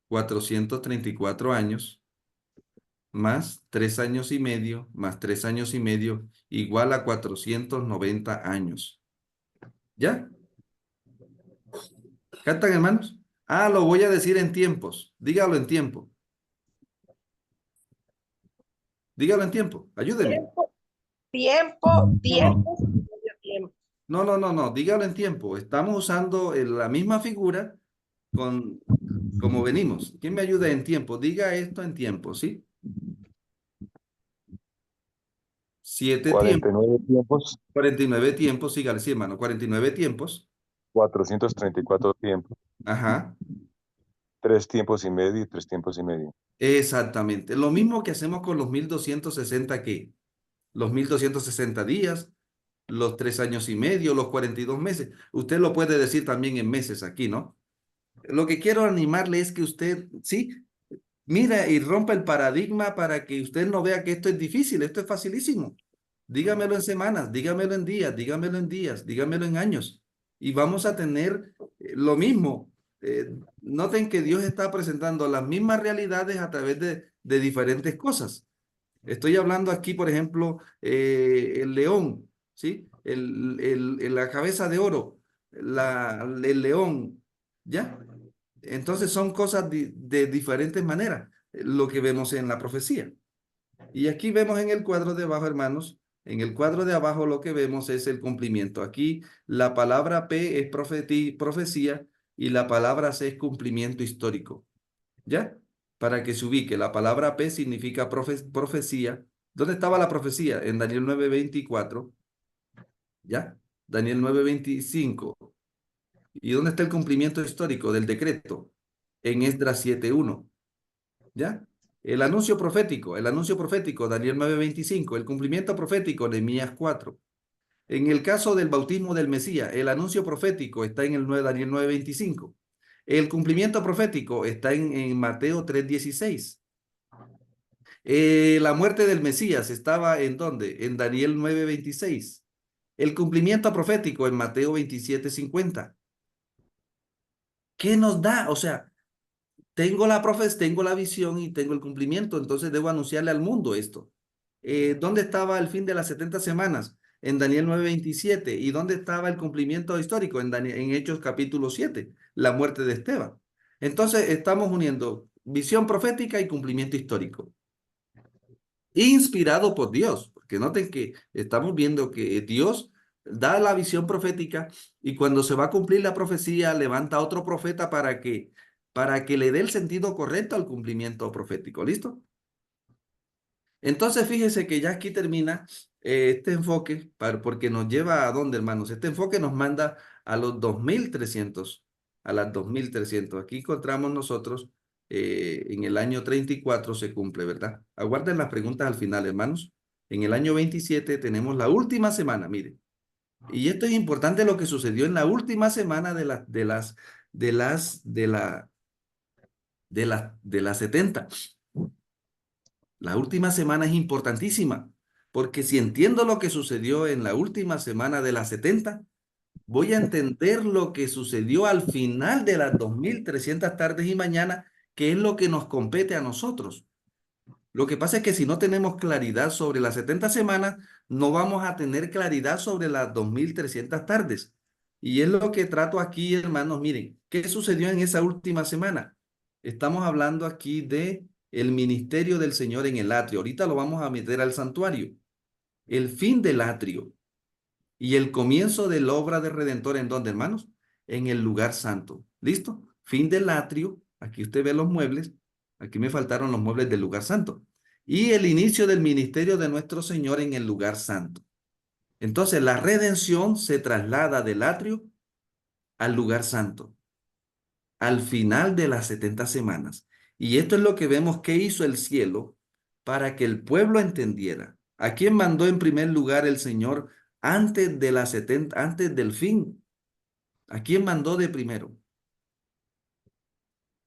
434 años, más 3 años y medio, más 3 años y medio, igual a 490 años. ¿Ya? ¿Cantan, hermanos? Ah, lo voy a decir en tiempos. Dígalo en tiempo. Dígalo en tiempo. Ayúdeme. Tiempo, No, tiempo, medio tiempo. no. Dígalo en tiempo. Estamos usando la misma figura con como venimos. ¿Quién me ayuda en tiempo? Diga esto en tiempo, ¿sí? 7 tiempos. 49 tiempos, 49 tiempos. Sígale, sí, hermano. 49 tiempos. 434 tiempos, Ajá. 3 tiempos y medio y 3 tiempos y medio. Exactamente. Lo mismo que hacemos con los 1260 que los 1260 días, los 3 años y medio, los 42 meses. Usted lo puede decir también en meses aquí, ¿no? Lo que quiero animarle es que usted, sí, mira y rompa el paradigma para que usted no vea que esto es difícil, esto es facilísimo. Dígamelo en semanas, dígamelo en días, dígamelo en días, dígamelo en años. Y vamos a tener lo mismo. Noten que Dios está presentando las mismas realidades a través de diferentes cosas. Estoy hablando aquí, por ejemplo, el león, ¿sí? La cabeza de oro, el león, ¿ya? Entonces son cosas de diferentes maneras, lo que vemos en la profecía. Y aquí vemos en el cuadro de abajo, hermanos, en el cuadro de abajo lo que vemos es el cumplimiento. Aquí la palabra P es profecía y la palabra C es cumplimiento histórico. ¿Ya? Para que se ubique, la palabra P significa profecía. ¿Dónde estaba la profecía? En Daniel 9:24. ¿Ya? Daniel 9:25. ¿Y dónde está el cumplimiento histórico del decreto? En Esdras 7:1. ¿Ya? El anuncio profético, Daniel 9:25. El cumplimiento profético, Nehemías 4. En el caso del bautismo del Mesías, el anuncio profético está en el Daniel 9:25. El cumplimiento profético está en Mateo 3:16. La muerte del Mesías estaba ¿en dónde? En Daniel 9:26. El cumplimiento profético en Mateo 27:50. ¿Qué nos da? O sea, tengo la visión y tengo el cumplimiento, entonces debo anunciarle al mundo esto. ¿Dónde estaba el fin de las 70 semanas? En Daniel 9:27. ¿Y dónde estaba el cumplimiento histórico? En Hechos capítulo 7, la muerte de Esteban. Entonces estamos uniendo visión profética y cumplimiento histórico. Inspirado por Dios, porque noten que estamos viendo que Dios da la visión profética y cuando se va a cumplir la profecía levanta a otro profeta para que para que le dé el sentido correcto al cumplimiento profético. ¿Listo? Entonces, fíjese que ya aquí termina este enfoque, porque nos lleva a dónde, hermanos. Este enfoque nos manda a los 2300, a las 2300. Aquí encontramos nosotros, en el año 34 se cumple, ¿verdad? Aguarden las preguntas al final, hermanos. En el año 27 tenemos la última semana, mire. Y esto es importante lo que sucedió en la última semana de las 70. La última semana es importantísima, porque si entiendo lo que sucedió en la última semana de las 70, voy a entender lo que sucedió al final de las 2300 tardes y mañanas, que es lo que nos compete a nosotros. Lo que pasa es que si no tenemos claridad sobre las 70 semanas, no vamos a tener claridad sobre las 2300 tardes. Y es lo que trato aquí, hermanos. Miren, ¿qué sucedió en esa última semana? Estamos hablando aquí de el ministerio del Señor en el atrio. Ahorita lo vamos a meter al santuario. El fin del atrio y el comienzo de la obra de Redentor, ¿en dónde, hermanos? En el lugar santo. ¿Listo? Fin del atrio. Aquí usted ve los muebles. Aquí me faltaron los muebles del lugar santo. Y el inicio del ministerio de nuestro Señor en el lugar santo. Entonces, la redención se traslada del atrio al lugar santo, al final de las 70 semanas. Y esto es lo que vemos que hizo el cielo para que el pueblo entendiera. ¿A quién mandó en primer lugar el Señor antes de las 70, antes del fin? ¿A quién mandó de primero?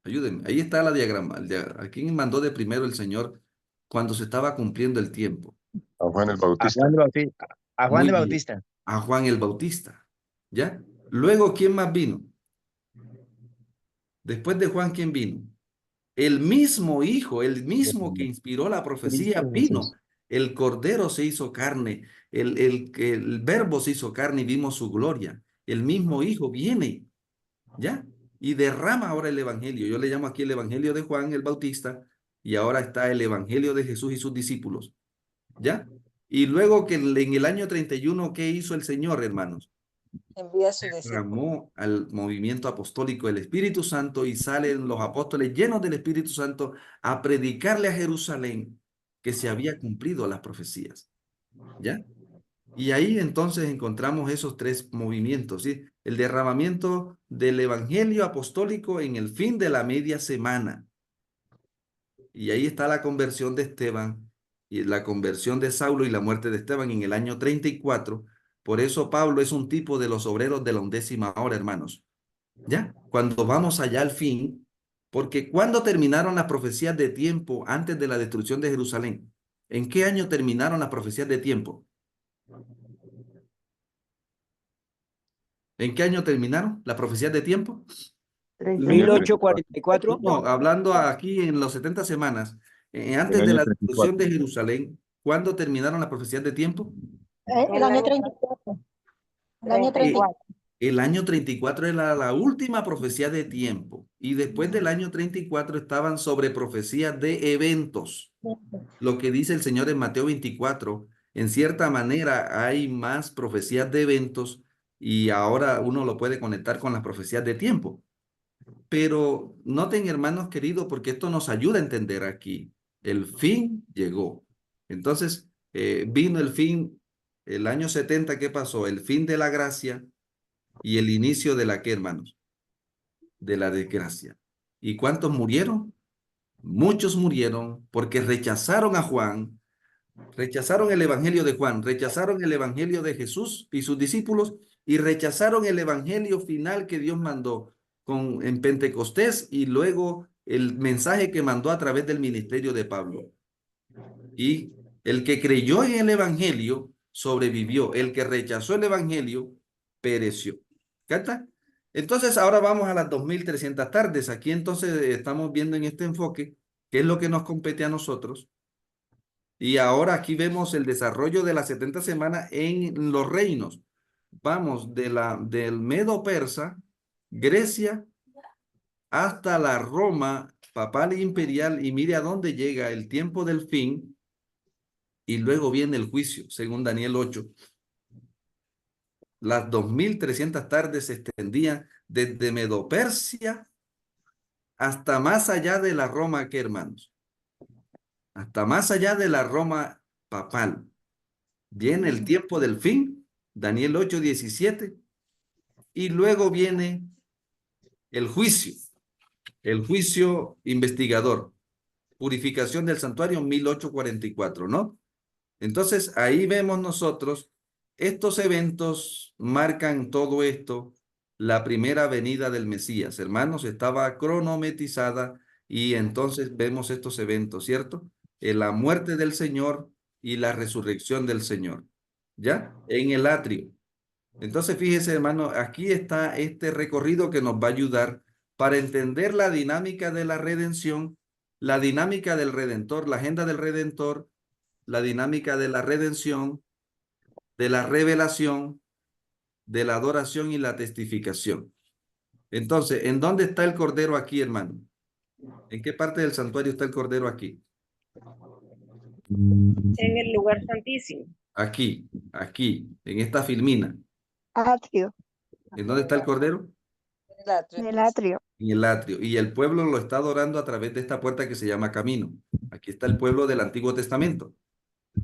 Ayúdenme, ahí está la diagrama. ¿A quién mandó de primero el Señor cuando se estaba cumpliendo el tiempo? A Juan el A Bautista. Juan de Bautista. A Juan Muy de bien. Bautista. A Juan el Bautista. ¿Ya? Luego, ¿quién más vino? Después de Juan, ¿quién vino? El mismo Hijo, el mismo que inspiró la profecía, Cristo vino. Jesús. El Cordero se hizo carne, el Verbo se hizo carne y vimos su gloria. El mismo Hijo viene, ¿ya? Y derrama ahora el Evangelio. Yo le llamo aquí el Evangelio de Juan el Bautista, y ahora está el Evangelio de Jesús y sus discípulos, ¿ya? Y luego que en el año 31, ¿qué hizo el Señor, hermanos? Envía a su discípulo. Derramó al movimiento apostólico el Espíritu Santo y salen los apóstoles llenos del Espíritu Santo a predicarle a Jerusalén que se había cumplido las profecías, ¿ya? Y ahí entonces encontramos esos tres movimientos, ¿sí? El derramamiento del Evangelio apostólico en el fin de la media semana. Y ahí está la conversión de Esteban y la conversión de Saulo y la muerte de Esteban en el año 34. Por eso Pablo es un tipo de los obreros de la 11ª hora, hermanos. ¿Ya? Cuando vamos allá al fin, porque ¿cuándo terminaron las profecías de tiempo antes de la destrucción de Jerusalén? ¿En qué año terminaron las profecías de tiempo? ¿En qué año terminaron las profecías de tiempo? 1844. No, hablando aquí en los 70 semanas, antes El de año la 34. destrucción de Jerusalén, ¿cuándo terminaron las profecías de tiempo? El año 34. El año 34. El año 34 era la última profecía de tiempo, y después del año 34 estaban sobre profecías de eventos. Lo que dice el Señor en Mateo 24, en cierta manera hay más profecías de eventos, y ahora uno lo puede conectar con las profecías de tiempo. Pero noten, hermanos queridos, porque esto nos ayuda a entender aquí. El fin llegó. Entonces, vino el fin, el año 70, ¿qué pasó? El fin de la gracia y el inicio de la, ¿qué, hermanos? De la desgracia. ¿Y cuántos murieron? Muchos murieron porque rechazaron a Juan, rechazaron el evangelio de Juan, rechazaron el evangelio de Jesús y sus discípulos, y rechazaron el evangelio final que Dios mandó en Pentecostés, y luego el mensaje que mandó a través del ministerio de Pablo. Y el que creyó en el evangelio sobrevivió, el que rechazó el evangelio pereció. ¿Capta? Entonces ahora vamos a las 2300 tardes. Aquí entonces estamos viendo en este enfoque qué es lo que nos compete a nosotros. Y ahora aquí vemos el desarrollo de las 70 semanas en los reinos. Vamos del Medo Persa, Grecia, hasta la Roma papal e imperial, y mire a dónde llega el tiempo del fin, y luego viene el juicio, según Daniel 8. Las 2300 tardes se extendían desde Medo Persia hasta más allá de la Roma, ¿qué, hermanos? Hasta más allá de la Roma papal. Viene el tiempo del fin, Daniel 8:17, y luego viene el juicio investigador, purificación del santuario 1844, ¿no? Entonces, ahí vemos nosotros, estos eventos marcan todo esto, la primera venida del Mesías. Hermanos, estaba cronometrizada y entonces vemos estos eventos, ¿cierto? La muerte del Señor y la resurrección del Señor, ¿ya? En el atrio. Entonces, fíjese, hermano, aquí está este recorrido que nos va a ayudar para entender la dinámica de la redención, la dinámica del Redentor, la agenda del Redentor, la dinámica de la redención, de la revelación, de la adoración y la testificación. Entonces, ¿en dónde está el Cordero aquí, hermano? ¿En qué parte del santuario está el Cordero aquí? En el lugar santísimo. Aquí, en esta filmina. Atrio. ¿En dónde está el Cordero? En el atrio. En el atrio. Y el pueblo lo está adorando a través de esta puerta que se llama camino. Aquí está el pueblo del Antiguo Testamento.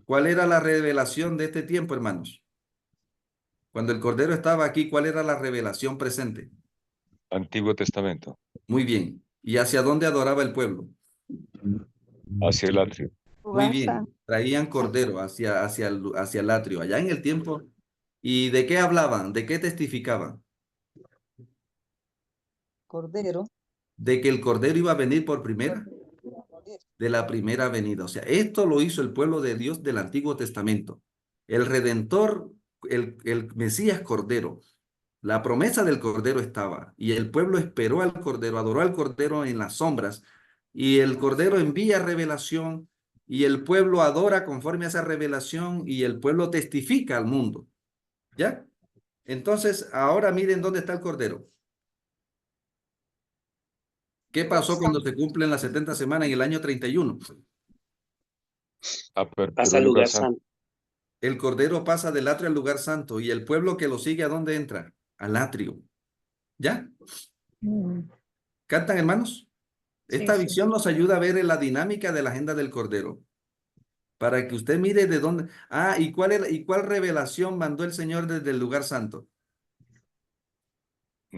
¿Cuál era la revelación de este tiempo, hermanos? Cuando el Cordero estaba aquí, ¿cuál era la revelación presente? Antiguo Testamento. Muy bien. ¿Y hacia dónde adoraba el pueblo? Hacia el atrio. Muy bien. Traían cordero hacia el atrio, allá en el tiempo. ¿Y de qué hablaban? ¿De qué testificaban? Cordero. De que el cordero iba a venir por primera, de la primera venida. O sea, esto lo hizo el pueblo de Dios del Antiguo Testamento. El Redentor, el Mesías Cordero. La promesa del Cordero estaba y el pueblo esperó al Cordero, adoró al Cordero en las sombras y el Cordero envía revelación y el pueblo adora conforme a esa revelación y el pueblo testifica al mundo. ¿Ya? Entonces, ahora miren dónde está el Cordero. ¿Qué pasó cuando se cumplen las 70 semanas en el año 31? Pasa al lugar santo. El Cordero pasa del atrio al lugar santo y el pueblo que lo sigue, ¿a dónde entra? Al atrio. ¿Ya? ¿Cantan, hermanos? Esta visión nos ayuda a ver la dinámica de la agenda del Cordero. Para que usted mire de dónde... Ah, ¿y cuál revelación mandó el Señor desde el lugar santo?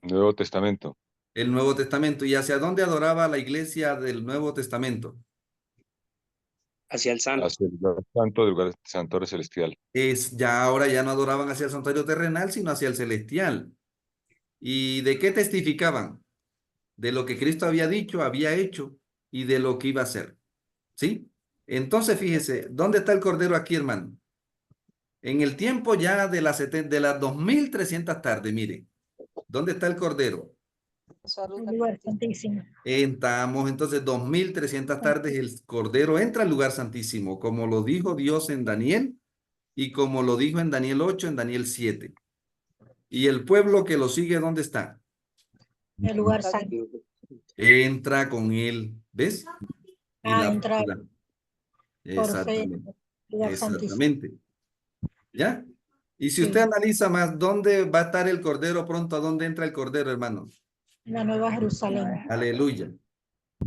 Nuevo Testamento. El Nuevo Testamento. ¿Y hacia dónde adoraba la iglesia del Nuevo Testamento? Hacia el santo. Hacia el lugar santo del lugar santuario celestial. Ahora ya no adoraban hacia el santuario terrenal, sino hacia el celestial. ¿Y de qué testificaban? De lo que Cristo había dicho, había hecho y de lo que iba a hacer. ¿Sí? Entonces, fíjese, ¿dónde está el Cordero aquí, hermano? En el tiempo ya de las 2300 tardes, mire. ¿Dónde está el Cordero? El lugar santísimo. Entramos, entonces, 2300 tardes, el Cordero entra al lugar santísimo, como lo dijo Dios en Daniel y como lo dijo en Daniel 8, en Daniel 7. ¿Y el pueblo que lo sigue, dónde está? El lugar santo. Entra con él, ¿ves? Entra exactamente. lugar santísimo. Exactamente. ¿Ya? Y si usted analiza más, ¿dónde va a estar el Cordero pronto? ¿A dónde entra el Cordero, hermano? En la Nueva Jerusalén. Aleluya.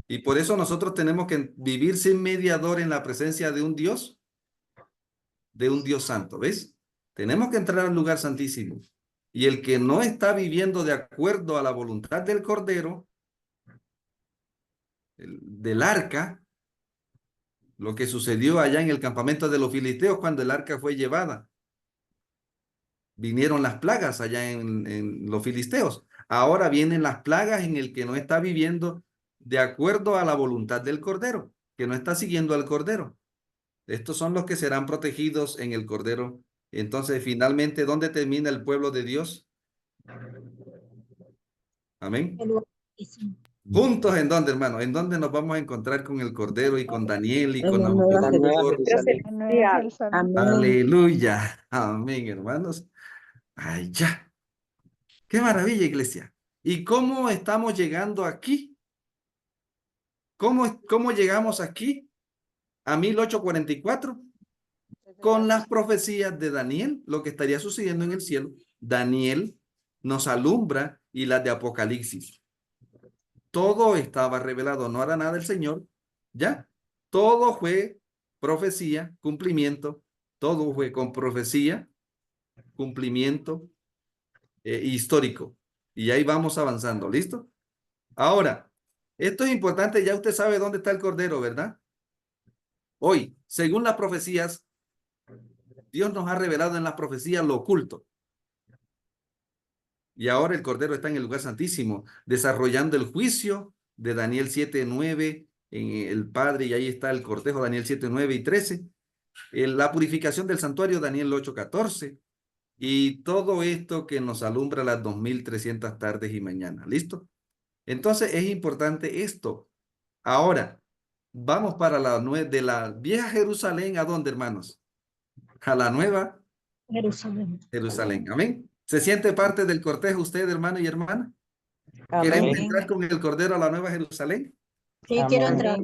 Y por eso nosotros tenemos que vivir sin mediador en la presencia de un Dios santo, ¿ves? Tenemos que entrar al lugar santísimo. Y el que no está viviendo de acuerdo a la voluntad del Cordero, del arca, lo que sucedió allá en el campamento de los filisteos cuando el arca fue llevada. Vinieron las plagas allá en los filisteos. Ahora vienen las plagas en el que no está viviendo de acuerdo a la voluntad del Cordero, que no está siguiendo al Cordero. Estos son los que serán protegidos en el Cordero. Entonces, finalmente, ¿dónde termina el pueblo de Dios? Amén. ¿Juntos en dónde, hermano? ¿En dónde nos vamos a encontrar con el Cordero y con Daniel y con la Nueva Nabucodonosor? Amén. Aleluya. Amén, hermanos. Ay, ya. Qué maravilla, iglesia. ¿Y cómo estamos llegando aquí? ¿Cómo llegamos aquí? A 1844. Con las profecías de Daniel, lo que estaría sucediendo en el cielo. Daniel nos alumbra y las de Apocalipsis. todo estaba revelado, no era nada el Señor, ¿ya? Todo fue profecía, cumplimiento, todo fue con profecía, cumplimiento histórico. Y ahí vamos avanzando, ¿listo? Ahora, esto es importante, ya usted sabe dónde está el Cordero, ¿verdad? Hoy, según las profecías, Dios nos ha revelado en las profecías lo oculto. Y ahora el Cordero está en el lugar santísimo, desarrollando el juicio de Daniel 7:9, en el Padre, y ahí está el cortejo, Daniel 7:9 y 13. La purificación del santuario, Daniel 8:14. Y todo esto que nos alumbra las 2300 tardes y mañanas. ¿Listo? Entonces es importante esto. Ahora, vamos para de la vieja Jerusalén, ¿a dónde, hermanos? A la nueva Jerusalén. Jerusalén. Amén. ¿Se siente parte del cortejo usted, hermano y hermana? Amén. ¿Queremos entrar con el Cordero a la nueva Jerusalén? Sí, quiero Amén. entrar.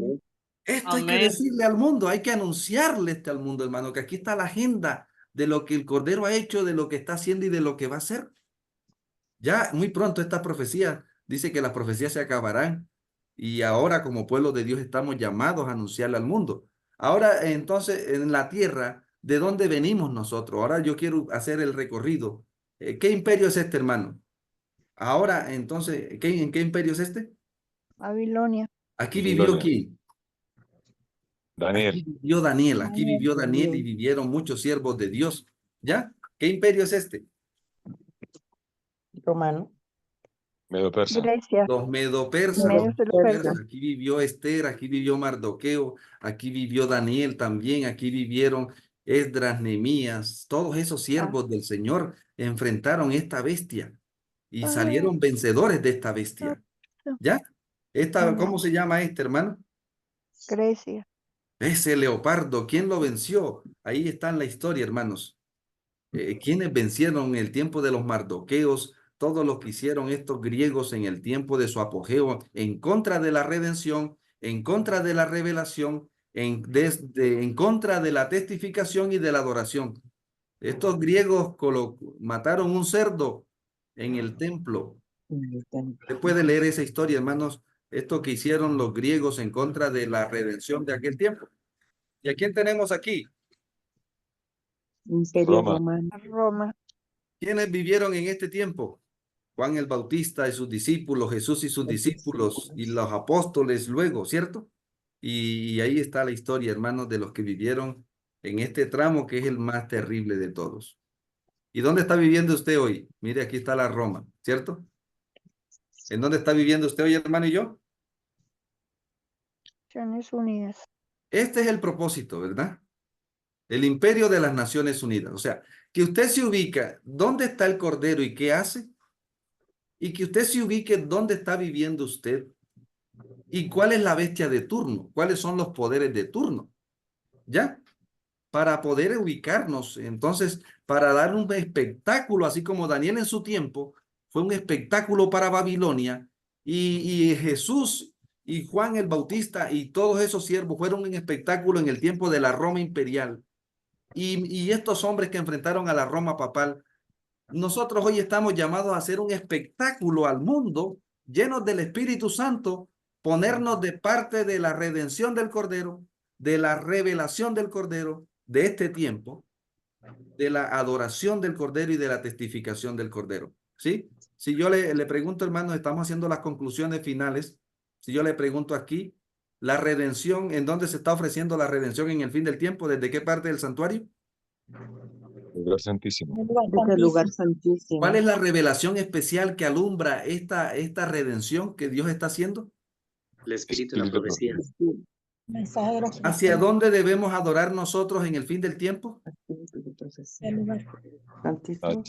Esto hay que decirle al mundo, hay que anunciarle al mundo, hermano, que aquí está la agenda de lo que el Cordero ha hecho, de lo que está haciendo y de lo que va a hacer. Ya muy pronto esta profecía dice que las profecías se acabarán y ahora como pueblo de Dios estamos llamados a anunciarle al mundo. Ahora entonces en la tierra, ¿de dónde venimos nosotros? Ahora yo quiero hacer el recorrido. ¿Qué imperio es este, hermano? Ahora entonces, ¿en qué imperio es este? Babilonia. Aquí vivió Babilonia. ¿quién? Daniel. Aquí vivió Daniel, aquí Daniel. vivió Daniel y vivieron muchos siervos de Dios. ¿Ya? ¿Qué imperio es este? Romano. Medo persa. Grecia. Los medo-persas. Medios de los persas. Aquí vivió Esther, aquí vivió Mardoqueo, aquí vivió Daniel también, aquí vivieron Esdras, Nehemías, todos esos siervos del Señor enfrentaron esta bestia y salieron vencedores de esta bestia. ¿Ya? ¿Cómo se llama este, hermano? Grecia. Ese leopardo, ¿quién lo venció? Ahí está en la historia, hermanos. ¿Quiénes vencieron en el tiempo de los mardoqueos? Todo lo que hicieron estos griegos en el tiempo de su apogeo, en contra de la redención, en contra de la revelación, en contra de la testificación y de la adoración. Estos griegos mataron un cerdo en el templo. Usted puede leer esa historia, hermanos, esto que hicieron los griegos en contra de la redención de aquel tiempo. ¿Y a quién tenemos aquí? Imperio Roma. Romano. Roma. ¿Quiénes vivieron en este tiempo? Juan el Bautista y sus discípulos, Jesús y sus discípulos y los apóstoles luego, ¿cierto? Y ahí está la historia, hermanos, de los que vivieron en este tramo que es el más terrible de todos. ¿Y dónde está viviendo usted hoy? Mire, aquí está la Roma, ¿cierto? ¿En dónde está viviendo usted hoy, hermano y yo? Naciones Unidas. Este es el propósito, ¿verdad? El imperio de las Naciones Unidas. O sea, que usted se ubica dónde está el Cordero y qué hace, y que usted se ubique dónde está viviendo usted y cuál es la bestia de turno, cuáles son los poderes de turno, ¿ya? Para poder ubicarnos, entonces, para dar un espectáculo, así como Daniel en su tiempo fue un espectáculo para Babilonia, y Jesús y Juan el Bautista y todos esos siervos fueron un espectáculo en el tiempo de la Roma imperial, y estos hombres que enfrentaron a la Roma papal. Nosotros hoy estamos llamados a hacer un espectáculo al mundo, llenos del Espíritu Santo, ponernos de parte de la redención del Cordero, de la revelación del Cordero, de este tiempo, de la adoración del Cordero y de la testificación del Cordero. ¿Sí? Si yo le pregunto, hermanos, estamos haciendo las conclusiones finales. Si yo le pregunto aquí, la redención, ¿en dónde se está ofreciendo la redención en el fin del tiempo? ¿Desde qué parte del santuario? Lugar santísimo. Desde el lugar santísimo. ¿Cuál es la revelación especial que alumbra esta redención que Dios está haciendo? El espíritu de la profecía. Mensaje de la ¿Hacia dónde debemos adorar nosotros en el fin del tiempo? El lugar. Santísimo.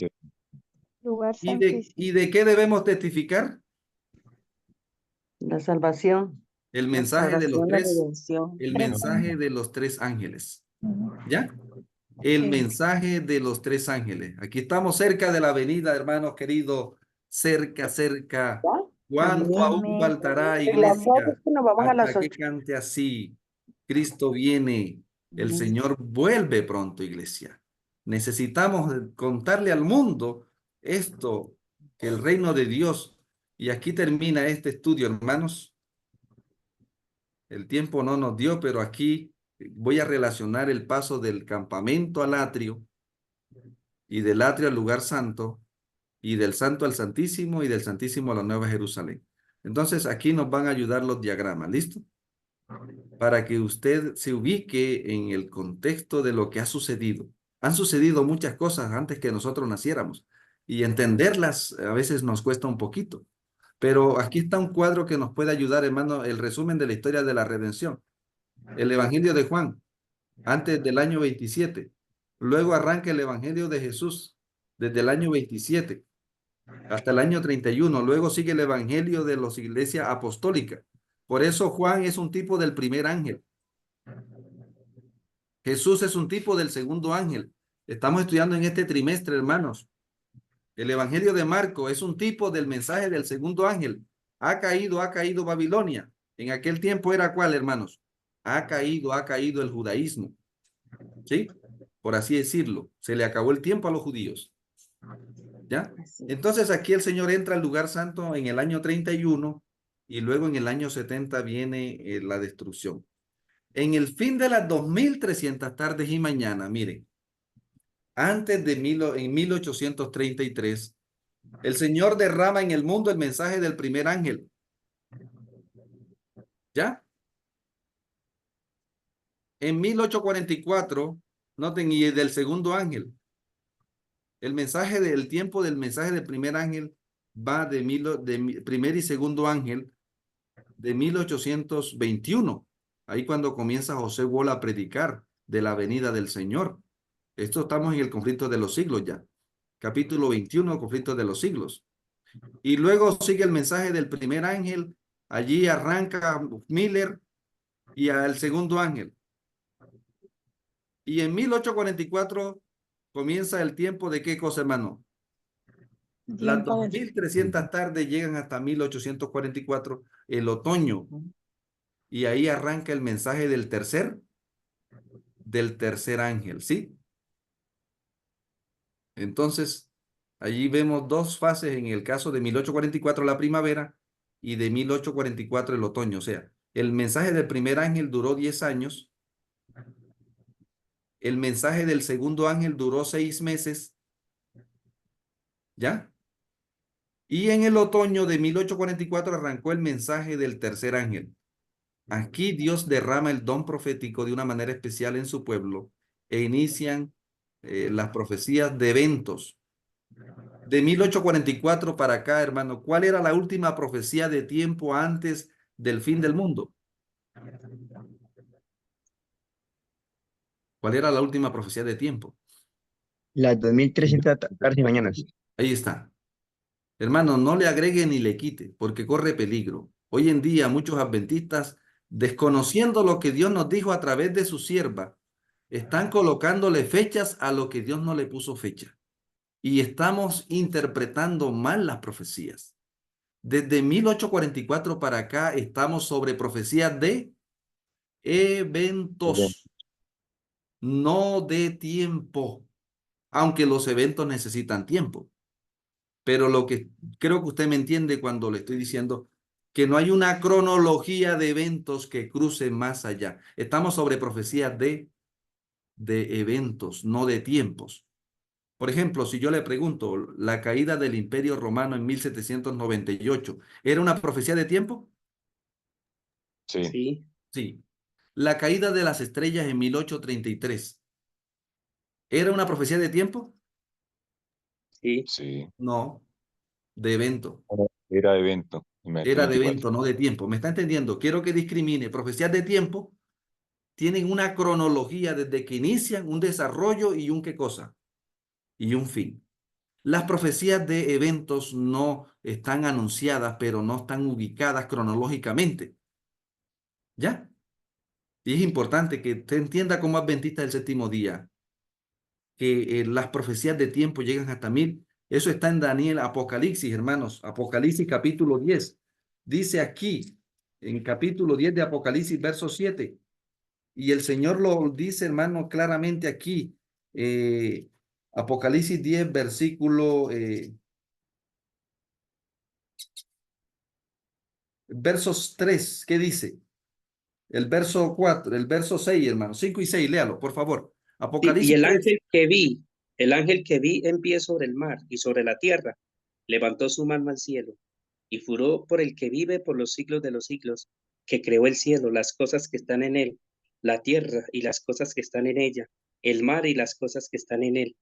Lugar ¿Y santísimo. de qué debemos testificar? La salvación. El mensaje de los La tres, redención. el mensaje de los tres ángeles. ¿Ya? El mensaje de los tres ángeles. Aquí estamos cerca de la avenida, hermanos queridos. Cerca. ¿Cuánto aún Amén. faltará, La foto iglesia? es que nos vamos a las Hasta que 8. cante así. Cristo viene. El Señor vuelve pronto, iglesia. Necesitamos contarle al mundo esto, que el reino de Dios Y aquí termina este estudio, hermanos. El tiempo no nos dio, pero aquí voy a relacionar el paso del campamento al atrio y del atrio al lugar santo y del santo al santísimo y del santísimo a la nueva Jerusalén. Entonces aquí nos van a ayudar los diagramas, ¿listo? Para que usted se ubique en el contexto de lo que ha sucedido. Han sucedido muchas cosas antes que nosotros naciéramos y entenderlas a veces nos cuesta un poquito. Pero aquí está un cuadro que nos puede ayudar, hermano, el resumen de la historia de la redención. El Evangelio de Juan, antes del año 27. Luego arranca el Evangelio de Jesús, desde el año 27 hasta el año 31. Luego sigue el Evangelio de las iglesias apostólicas. Por eso Juan es un tipo del primer ángel. Jesús es un tipo del segundo ángel. Estamos estudiando en este trimestre, hermanos. El Evangelio de Marco es un tipo del mensaje del segundo ángel. Ha caído Babilonia. En aquel tiempo era ¿cuál, hermanos? Ha caído el judaísmo. ¿Sí? Por así decirlo. Se le acabó el tiempo a los judíos. ¿Ya? Entonces aquí el Señor entra al lugar santo en el año 31 y luego en el año 70 viene la destrucción. En el fin de las 2300 tardes y mañana, miren, antes de en 1833, el Señor derrama en el mundo el mensaje del primer ángel. ¿Ya? En 1844, noten, y del segundo ángel. El mensaje del tiempo del mensaje del primer ángel va de primer y segundo ángel de 1821. Ahí cuando comienza José Wall a predicar de la venida del Señor. Esto estamos en el conflicto de los siglos ya. Capítulo 21, conflicto de los siglos. Y luego sigue el mensaje del primer ángel. Allí arranca Miller y al segundo ángel. Y en 1844 comienza el tiempo de ¿qué cosa, hermano? Las 2300 tardes llegan hasta 1844, el otoño. Y ahí arranca el mensaje del tercer ángel, ¿sí? Entonces, allí vemos dos fases en el caso de 1844 la primavera y de 1844 el otoño. O sea, el mensaje del primer ángel duró 10 años. El mensaje del segundo ángel duró 6 meses. ¿Ya? Y en el otoño de 1844 arrancó el mensaje del tercer ángel. Aquí Dios derrama el don profético de una manera especial en su pueblo e inician las profecías de eventos. De 1844 para acá, hermano, ¿cuál era la última profecía de tiempo antes del fin del mundo? ¿Cuál era la última profecía de tiempo? Las 2300 tardes y mañanas. Ahí está. Hermano, no le agregue ni le quite, porque corre peligro. Hoy en día muchos adventistas, desconociendo lo que Dios nos dijo a través de su sierva, están colocándole fechas a lo que Dios no le puso fecha. Y estamos interpretando mal las profecías. Desde 1844 para acá estamos sobre profecías de eventos, no de tiempo, aunque los eventos necesitan tiempo. Pero lo que creo que usted me entiende cuando le estoy diciendo que no hay una cronología de eventos que cruce más allá. Estamos sobre profecías de eventos, no de tiempos. Por ejemplo, si yo le pregunto, la caída del Imperio Romano en 1798, ¿era una profecía de tiempo? Sí. Sí. La caída de las estrellas en 1833, ¿era una profecía de tiempo? Sí. No, de evento. Era de evento. Era de evento, no de tiempo. ¿Me está entendiendo? Quiero que discrimine. Profecías de tiempo tienen una cronología desde que inician un desarrollo y un qué cosa. Y un fin. Las profecías de eventos no están anunciadas, pero no están ubicadas cronológicamente. ¿Ya? Y es importante que usted entienda como adventista del séptimo día que las profecías de tiempo llegan hasta 1000. Eso está en Daniel, Apocalipsis, hermanos. Apocalipsis capítulo 10. Dice aquí, en capítulo 10 de Apocalipsis, verso 7. Y el Señor lo dice, hermano, claramente aquí. Apocalipsis 10, versículo versos 3, ¿qué dice? El verso 4, el verso 6, hermano. 5 y 6, léalo, por favor. Sí, y Apocalipsis el 3. ángel que vi en pie sobre el mar y sobre la tierra, levantó su mano al cielo y juró por el que vive por los siglos de los siglos, que creó el cielo, las cosas que están en él, la tierra y las cosas que están en ella, el mar y las cosas que están en él,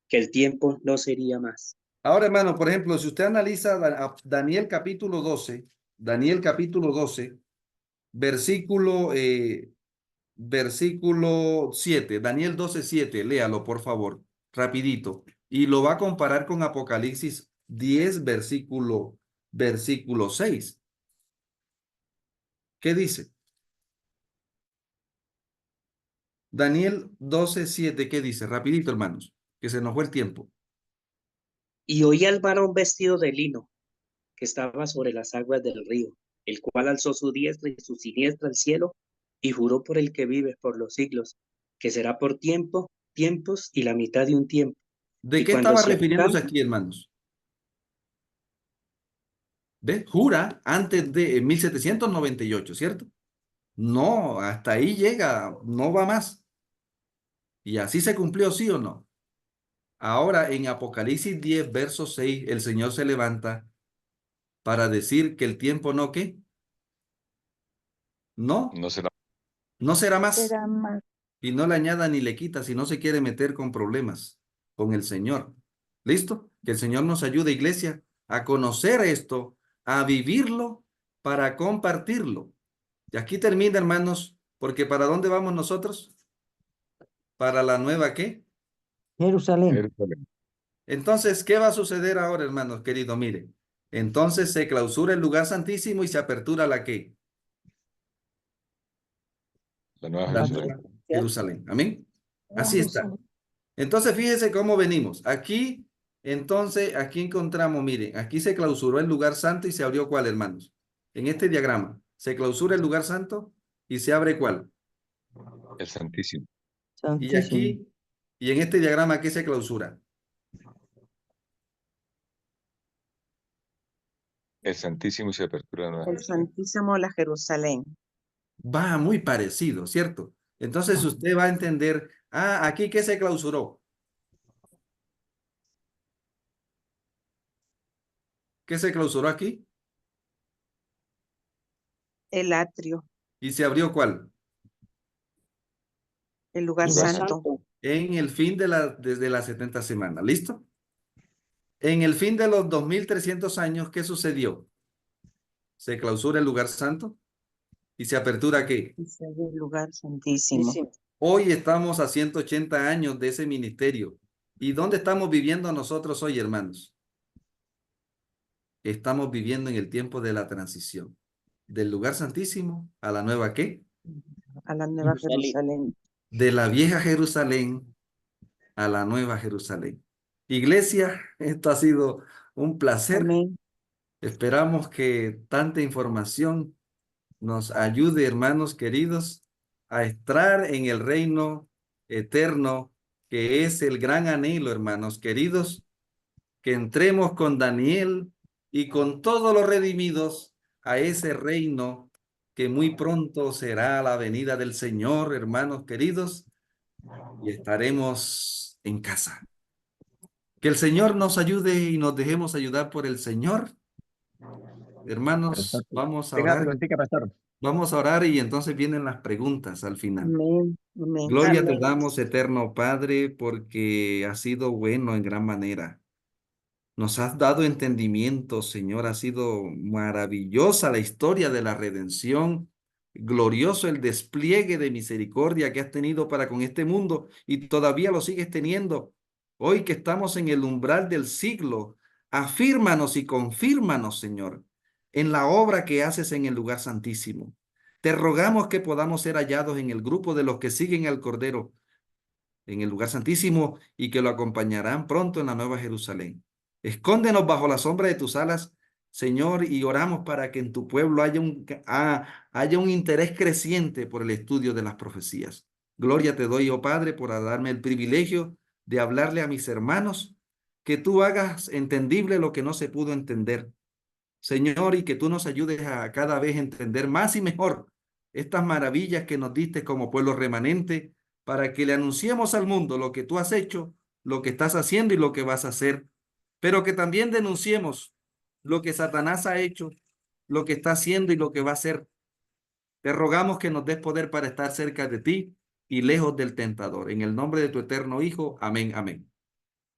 que el tiempo no sería más. Ahora, hermano, por ejemplo, si usted analiza Daniel capítulo 12, versículo, versículo 7, Daniel 12, 7, léalo, por favor, rapidito. Y lo va a comparar con Apocalipsis 10, versículo 6. ¿Qué dice? Daniel 12, 7, ¿qué dice? Rapidito, hermanos, que se nos fue el tiempo. Y oí al varón vestido de lino, que estaba sobre las aguas del río, el cual alzó su diestra y su siniestra al cielo, y juró por el que vive por los siglos, que será por tiempos y la mitad de un tiempo. ¿De Y qué cuando estaba se refiriéndose acabe, aquí, hermanos? ¿Ve? Jura antes de 1798, ¿cierto? No, hasta ahí llega, no va más. Y así se cumplió, ¿sí o no? Ahora en Apocalipsis 10, verso 6, el Señor se levanta para decir que el tiempo no, ¿qué? No, No será. no será más. Será más. Y no le añada ni le quita si no se quiere meter con problemas con el Señor. ¿Listo? Que el Señor nos ayude, iglesia, a conocer esto, a vivirlo, para compartirlo. Y aquí termina, hermanos, porque ¿para dónde vamos nosotros? Para la nueva, ¿qué? Jerusalén. Jerusalén. Entonces, ¿qué va a suceder ahora, hermanos queridos? Mire, entonces se clausura el lugar santísimo y se apertura la ¿qué? La nueva La Jerusalén. nueva Jerusalén. Amén. Así está. Jerusalén. Entonces, fíjese cómo venimos. Aquí, entonces, aquí encontramos, miren, aquí se clausuró el lugar santo y se abrió ¿cuál, hermanos? En este diagrama, se clausura el lugar santo y se abre ¿cuál? El Santísimo. Y Santísimo. aquí, y en este diagrama, ¿qué se clausura? El Santísimo y se apertura la nueva El Jerusalén. Santísimo, la Jerusalén. Va muy parecido, ¿cierto? Entonces usted va a entender, aquí ¿qué se clausuró? ¿Qué se clausuró aquí? El atrio, ¿Y se abrió cuál? el lugar Lugar santo. En el fin desde las 70 semanas, ¿listo? En el fin de los 2300 años, ¿qué sucedió? Se clausura el lugar santo y se apertura ¿qué? Ese es el lugar santísimo. Hoy estamos a 180 años de ese ministerio. ¿Y dónde estamos viviendo nosotros hoy, hermanos? Estamos viviendo en el tiempo de la transición. Del lugar santísimo a la nueva ¿qué? A la nueva Jerusalén. De la vieja Jerusalén a la nueva Jerusalén. Iglesia, esto ha sido un placer. Amén. Esperamos que tanta información nos ayude, hermanos queridos, a entrar en el reino eterno, que es el gran anhelo, hermanos queridos, que entremos con Daniel y con todos los redimidos a ese reino que muy pronto será la venida del Señor, hermanos queridos, y estaremos en casa. Que el Señor nos ayude y nos dejemos ayudar por el Señor. Hermanos, vamos a Tenga orar. preguntita, pastor. Vamos a orar y entonces vienen las preguntas al final. Amén. Amén. Gloria te Amén. damos, eterno Padre, porque has sido bueno en gran manera. Nos has dado entendimiento, Señor. Ha sido maravillosa la historia de la redención. Glorioso el despliegue de misericordia que has tenido para con este mundo y todavía lo sigues teniendo. Hoy que estamos en el umbral del siglo, afírmanos y confírmanos, Señor, en la obra que haces en el lugar santísimo. Te rogamos que podamos ser hallados en el grupo de los que siguen al Cordero en el lugar santísimo y que lo acompañarán pronto en la Nueva Jerusalén. Escóndenos bajo la sombra de tus alas, Señor, y oramos para que en tu pueblo haya un interés creciente por el estudio de las profecías. Gloria te doy, oh Padre, por darme el privilegio de hablarle a mis hermanos, que tú hagas entendible lo que no se pudo entender, Señor, y que tú nos ayudes a cada vez entender más y mejor estas maravillas que nos diste como pueblo remanente, para que le anunciemos al mundo lo que tú has hecho, lo que estás haciendo y lo que vas a hacer, pero que también denunciemos lo que Satanás ha hecho, lo que está haciendo y lo que va a hacer. Te rogamos que nos des poder para estar cerca de ti y lejos del tentador. En el nombre de tu eterno Hijo. Amén, amén.